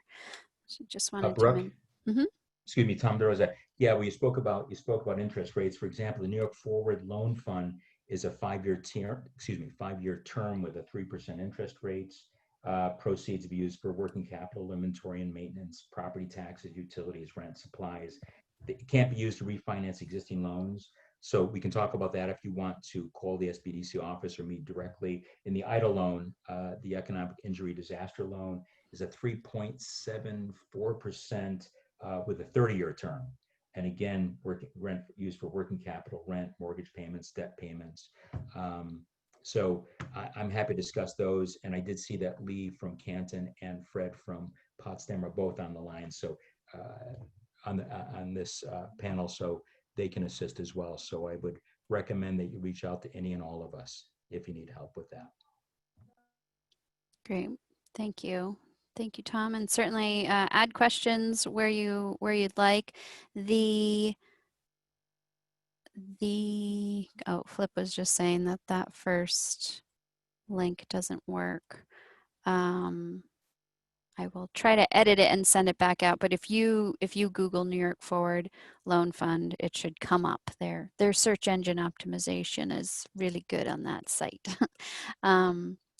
So just wanted Brooke, to excuse me, Tom DeRosa. Yeah, well, you spoke about interest rates. For example, the New York Forward Loan Fund is a 5-year term with a 3% interest rates. Proceeds be used for working capital, inventory and maintenance, property taxes, utilities, rent, supplies. It can't be used to refinance existing loans. So we can talk about that if you want to call the SBDC office or me directly. In the EIDL loan, the Economic Injury Disaster Loan is a 3.74% with a 30-year term. And again, rent used for working capital, rent, mortgage payments, debt payments. So I'm happy to discuss those. And I did see that Lee from Canton and Fred from Potsdam are both on the line. So on this panel, so they can assist as well. So I would recommend that you reach out to any and all of us if you need help with that. Great, thank you. Thank you, Tom. And certainly add questions where you'd like. Flip was just saying that first link doesn't work. I will try to edit it and send it back out. But if you Google New York Forward Loan Fund, it should come up there. Their search engine optimization is really good on that site.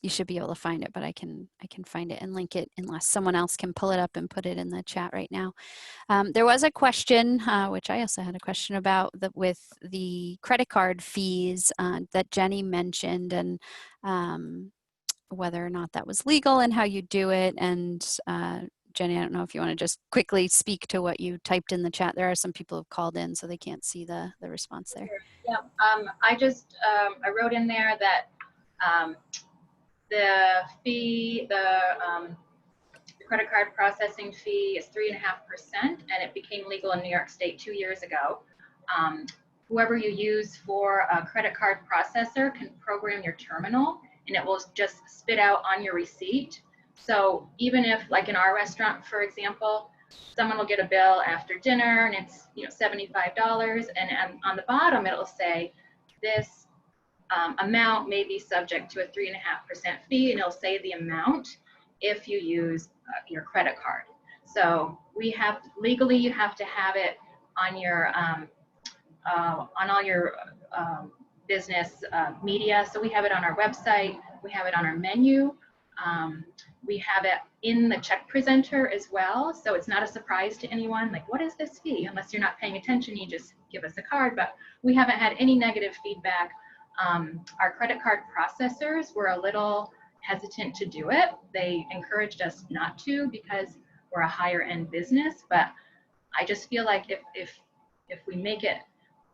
you should be able to find it, but I can find it and link it unless someone else can pull it up and put it in the chat right now. There was a question, which I also had a question about, with the credit card fees that Jenny mentioned, and whether or not that was legal and how you do it. And Jenny, I don't know if you want to just quickly speak to what you typed in the chat. There are some people who've called in, so they can't see the response there. Yeah, I wrote in there that the fee, the credit card processing fee is 3.5%, and it became legal in New York State 2 years ago. Whoever you use for a credit card processor can program your terminal, and it will just spit out on your receipt. So even if, like in our restaurant, for example, someone will get a bill after dinner and it's $75, and on the bottom it'll say this amount may be subject to a 3.5% fee, and it'll say the amount if you use your credit card. So we have, legally, you have to have it on your on all your business media. So we have it on our website, we have it on our menu, we have it in the check presenter as well. So it's not a surprise to anyone, like, what is this fee? Unless you're not paying attention, you just give us a card. But we haven't had any negative feedback. Our credit card processors were a little hesitant to do it. They encouraged us not to because we're a higher end business. But I just feel like if we make it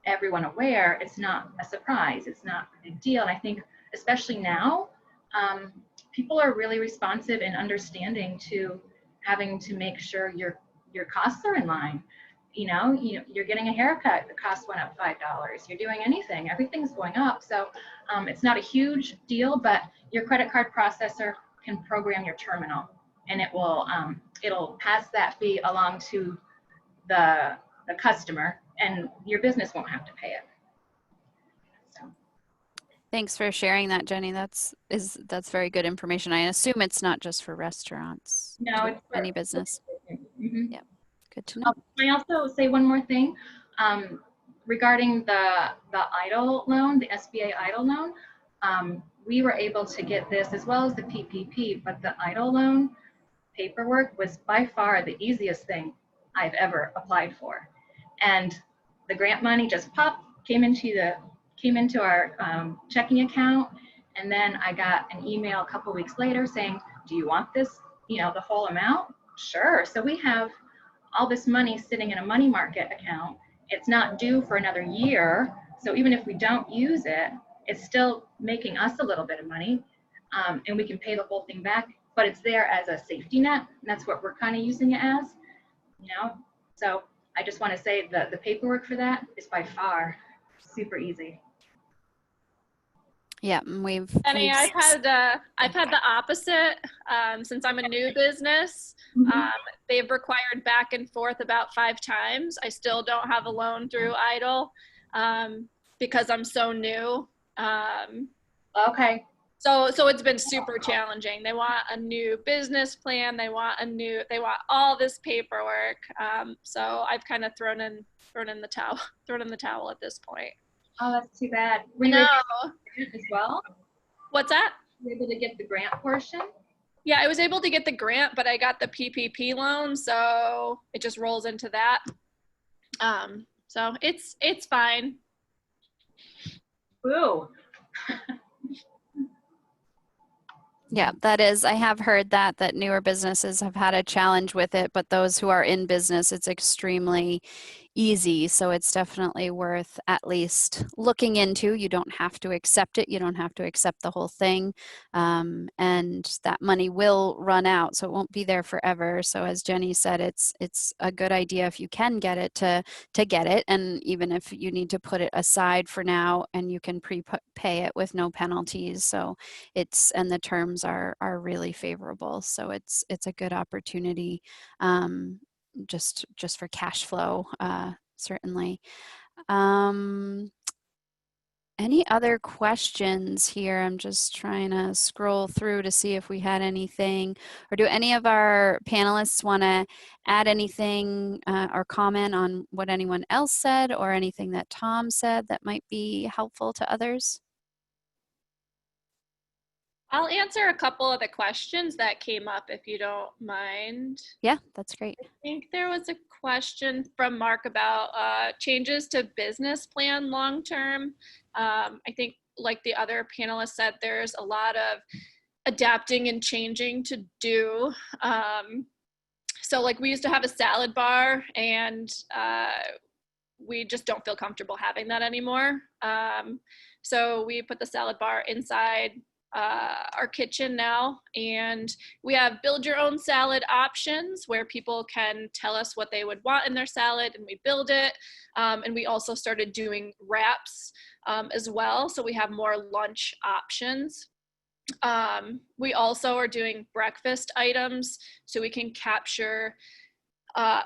everyone aware, it's not a surprise, it's not a big deal. And I think especially now, people are really responsive and understanding to having to make sure your costs are in line. You're getting a haircut, the cost went up $5. You're doing anything, everything's going up. So it's not a huge deal, but your credit card processor can program your terminal, and it will it'll pass that fee along to the customer, and your business won't have to pay it. So. Thanks for sharing that, Jenny. That's very good information. I assume it's not just for restaurants. No, it's for any business. Mm-hmm. Yeah, good to know. Can I also say one more thing regarding the EIDL loan, the SBA EIDL loan? We were able to get this as well as the PPP, but the EIDL loan paperwork was by far the easiest thing I've ever applied for. And the grant money just came into our checking account, and then I got an email a couple weeks later saying, do you want this, the whole amount? Sure. So we have all this money sitting in a money market account. It's not due for another year, so even if we don't use it, it's still making us a little bit of money, and we can pay the whole thing back, but it's there as a safety net, and that's what we're kind of using it as, So I just want to say that the paperwork for that is by far super easy. Yeah, Penny, I've had the opposite since I'm a new business. Mm-hmm. They've required back and forth about 5 times. I still don't have a loan through EIDL because I'm so new. Okay. So it's been super challenging. They want a new business plan. They want all this paperwork. So I've kind of thrown in the towel at this point. Oh, that's too bad. Were you able to get it as well? What's that? Were you able to get the grant portion? Yeah, I was able to get the grant, but I got the PPP loan, so it just rolls into that. So it's fine. Ooh. Yeah, that is, I have heard that newer businesses have had a challenge with it, but those who are in business, it's extremely easy. So it's definitely worth at least looking into. You don't have to accept it. You don't have to accept the whole thing. And that money will run out, so it won't be there forever. So as Jenny said, it's a good idea if you can get it to get it. And even if you need to put it aside for now, and you can prepay it with no penalties. So and the terms are really favorable. So it's a good opportunity. Just for cash flow, certainly. Any other questions here? I'm just trying to scroll through to see if we had anything, or do any of our panelists want to add anything or comment on what anyone else said or anything that Tom said that might be helpful to others? I'll answer a couple of the questions that came up if you don't mind. Yeah, that's great. I think there was a question from Mark about changes to business plan long term. I think, like the other panelists said, there's a lot of adapting and changing to do. So like we used to have a salad bar, and we just don't feel comfortable having that anymore. So we put the salad bar inside our kitchen now, and we have build your own salad options where people can tell us what they would want in their salad, and we build it. And we also started doing wraps as well, so we have more lunch options. We also are doing breakfast items so we can capture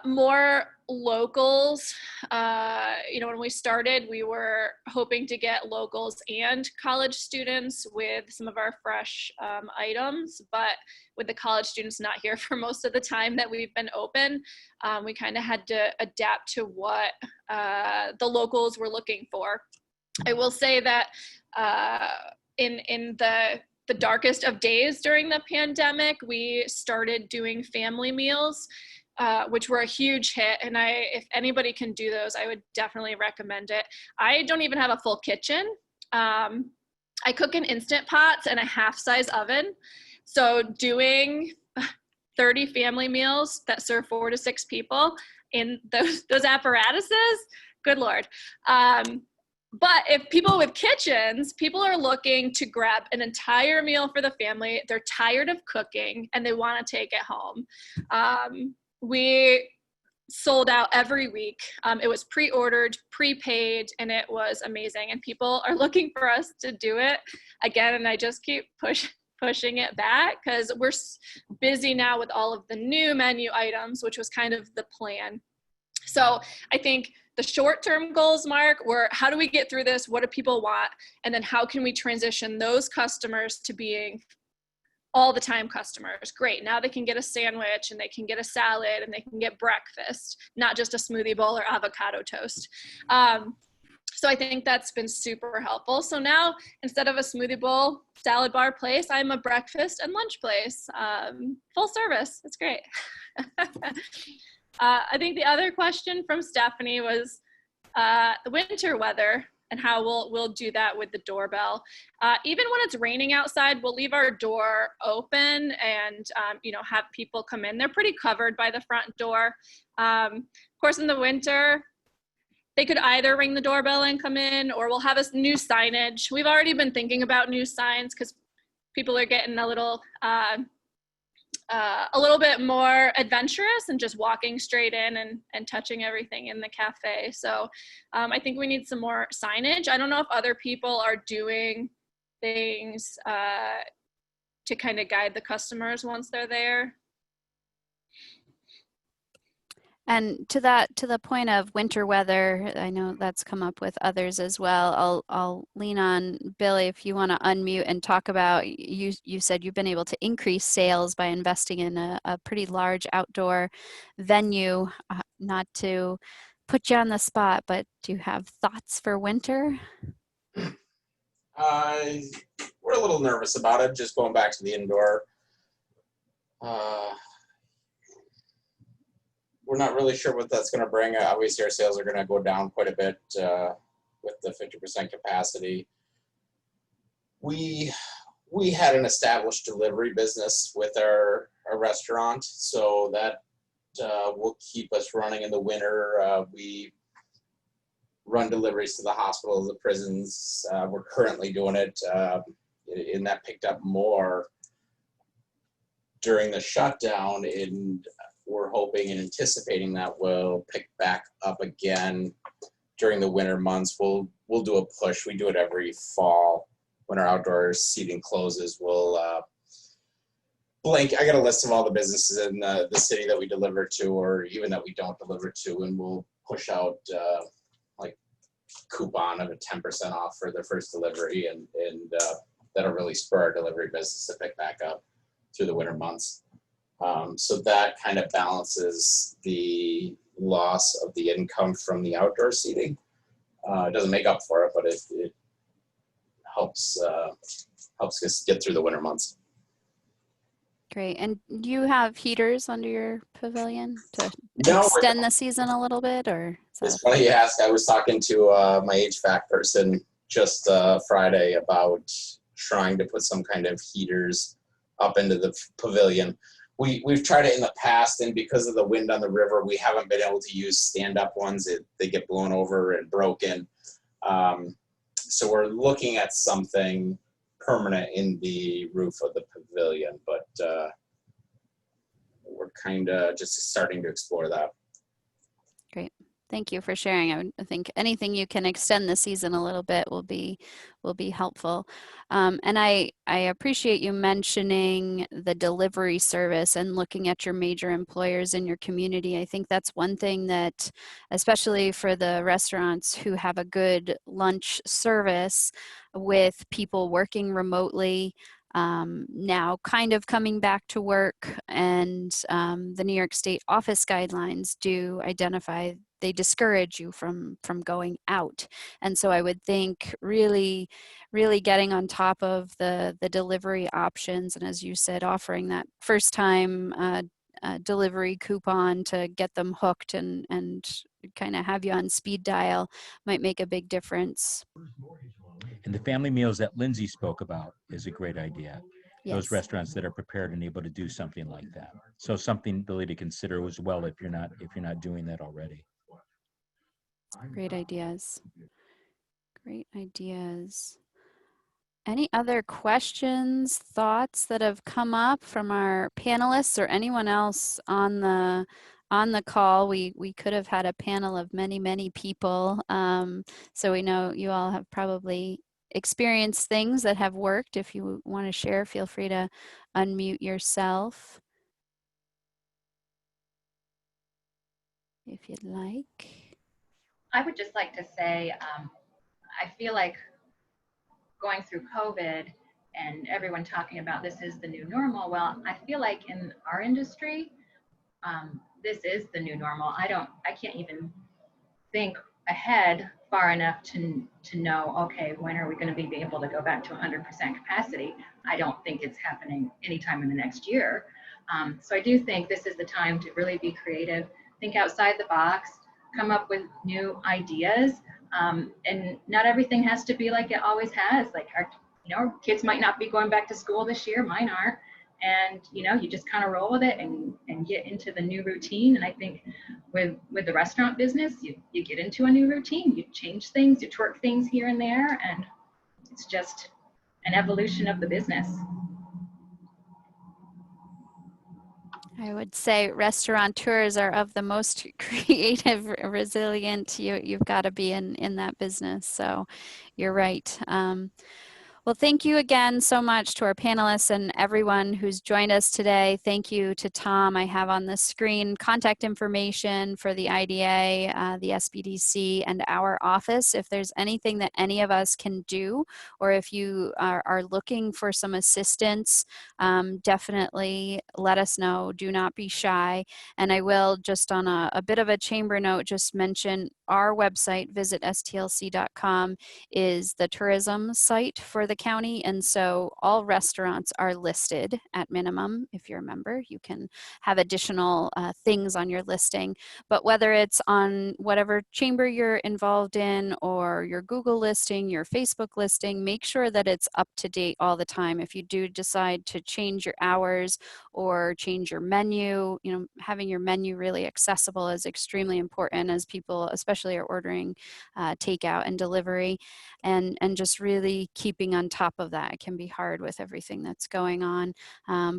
more locals. When we started, we were hoping to get locals and college students with some of our fresh items, but with the college students not here for most of the time that we've been open, we kind of had to adapt to what the locals were looking for. I will say that in the darkest of days during the pandemic, we started doing family meals, which were a huge hit. And if anybody can do those, I would definitely recommend it. I don't even have a full kitchen. I cook in Instant Pots and a half-size oven. So doing 30 family meals that serve 4 to 6 people in those apparatuses, good Lord. But if people with kitchens, people are looking to grab an entire meal for the family. They're tired of cooking and they want to take it home. We sold out every week. It was pre-ordered, prepaid, and it was amazing. And people are looking for us to do it again. And I just keep pushing it back because we're busy now with all of the new menu items, which was kind of the plan. So I think the short-term goals, Mark, were how do we get through this? What do people want? And then how can we transition those customers to being all the time customers? Great. Now they can get a sandwich and they can get a salad and they can get breakfast, not just a smoothie bowl or avocado toast. So I think that's been super helpful. So now instead of a smoothie bowl salad bar place, I'm a breakfast and lunch place. Full service. It's great. I think the other question from Stephanie was the winter weather and how we'll do that with the doorbell. Even when it's raining outside, we'll leave our door open and have people come in. They're pretty covered by the front door. Of course, in the winter, they could either ring the doorbell and come in, or we'll have a new signage. We've already been thinking about new signs because people are getting a little bit more adventurous and just walking straight in and touching everything in the cafe. So I think we need some more signage. I don't know if other people are doing things to kind of guide the customers once they're there. And to the point of winter weather, I know that's come up with others as well. I'll lean on Billy if you want to unmute and talk about, you said you've been able to increase sales by investing in a pretty large outdoor venue. Not to put you on the spot, but do you have thoughts for winter? We're a little nervous about it, just going back to the indoor. We're not really sure what that's going to bring. Obviously, our sales are going to go down quite a bit with the 50% capacity. We had an established delivery business with our restaurant, so that will keep us running in the winter. We run deliveries to the hospitals, the prisons. We're currently doing it, and that picked up more during the shutdown. And we're hoping and anticipating that will pick back up again during the winter months. We'll do a push. We do it every fall when our outdoor seating closes. We'll I got a list of all the businesses in the city that we deliver to, or even that we don't deliver to, and we'll push out like coupon of a 10% off for their first delivery, and that'll really spur our delivery business to pick back up through the winter months. So that kind of balances the loss of the income from the outdoor seating. It doesn't make up for it, but it helps us get through the winter months. Great. And do you have heaters under your pavilion to No, extend the season a little bit, or is that it's funny you ask. I was talking to my HVAC person just Friday about trying to put some kind of heaters up into the pavilion. We've tried it in the past, and because of the wind on the river, we haven't been able to use stand-up ones. They get blown over and broken. So we're looking at something permanent in the roof of the pavilion, but we're kind of just starting to explore that. Great. Thank you for sharing. I think anything you can extend the season a little bit will be helpful. And I appreciate you mentioning the delivery service and looking at your major employers in your community. I think that's one thing that, especially for the restaurants who have a good lunch service with people working remotely, now kind of coming back to work, and the New York State office guidelines do identify, they discourage you from going out. And so I would think really getting on top of the delivery options, and as you said, offering that first time delivery coupon to get them hooked and kind of have you on speed dial might make a big difference. And the family meals that Lindsay spoke about is a great idea. Yes. Those restaurants that are prepared and able to do something like that. So something really to consider as well if you're not doing that already. Great ideas. Great ideas. Any other questions, thoughts that have come up from our panelists or anyone else on the call? We could have had a panel of many people. So we know you all have probably experienced things that have worked. If you want to share, feel free to unmute yourself if you'd like. I would just like to say, I feel like going through COVID and everyone talking about this is the new normal. Well, I feel like in our industry, this is the new normal. I can't even think ahead far enough to know, okay, when are we going to be able to go back to 100% capacity? I don't think it's happening anytime in the next year. So I do think this is the time to really be creative, think outside the box, come up with new ideas. And not everything has to be like it always has. Like our kids might not be going back to school this year, mine aren't. And you just kind of roll with it and get into the new routine. And I think with the restaurant business, you get into a new routine, you change things, you twerk things here and there, and it's just an evolution of the business. I would say restaurateurs are of the most creative, resilient. You've got to be in that business. So you're right. Well, thank you again so much to our panelists and everyone who's joined us today. Thank you to Tom. I have on the screen contact information for the IDA, the SBDC, and our office. If there's anything that any of us can do, or if you are looking for some assistance, definitely let us know. Do not be shy. And I will, just on a bit of a chamber note, just mention our website, visit stlc.com, is the tourism site for the county. And so all restaurants are listed at minimum. If you're a member, you can have additional things on your listing. But whether it's on whatever chamber you're involved in, or your Google listing, your Facebook listing, make sure that it's up to date all the time. If you do decide to change your hours or change your menu, having your menu really accessible is extremely important, as people especially are ordering takeout and delivery, and just really keeping on top of that. It can be hard with everything that's going on,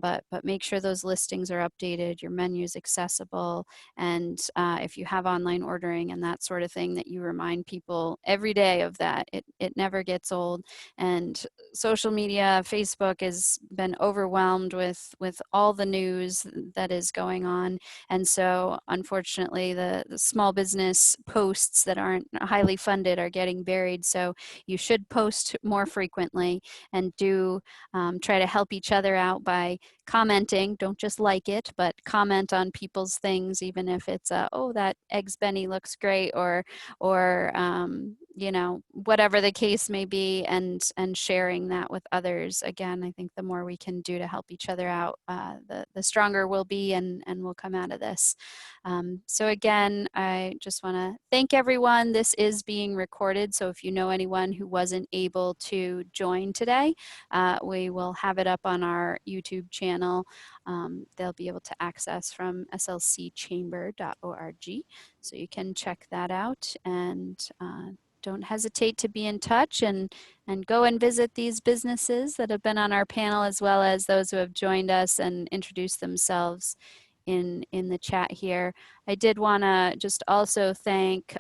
but make sure those listings are updated, your menu is accessible, and if you have online ordering and that sort of thing, that you remind people every day of that. It never gets old. And social media, Facebook, has been overwhelmed with all the news that is going on, and so unfortunately the small business posts that aren't highly funded are getting buried. So you should post more frequently. frequently, and do try to help each other out by commenting. Don't just like it, but comment on people's things, even if it's oh, that eggs Benny looks great, or you know, whatever the case may be, and sharing that with others. Again, I think the more we can do to help each other out, the stronger we'll be, and we'll come out of this. So again, I just want to thank everyone. This is being recorded, so if you know anyone who wasn't able to join today, we will have it up on our YouTube channel. They'll be able to access from slcchamber.org, so you can check that out, and don't hesitate to be in touch, and go and visit these businesses that have been on our panel, as well as those who have joined us and introduced themselves in the chat here. I did want to just also thank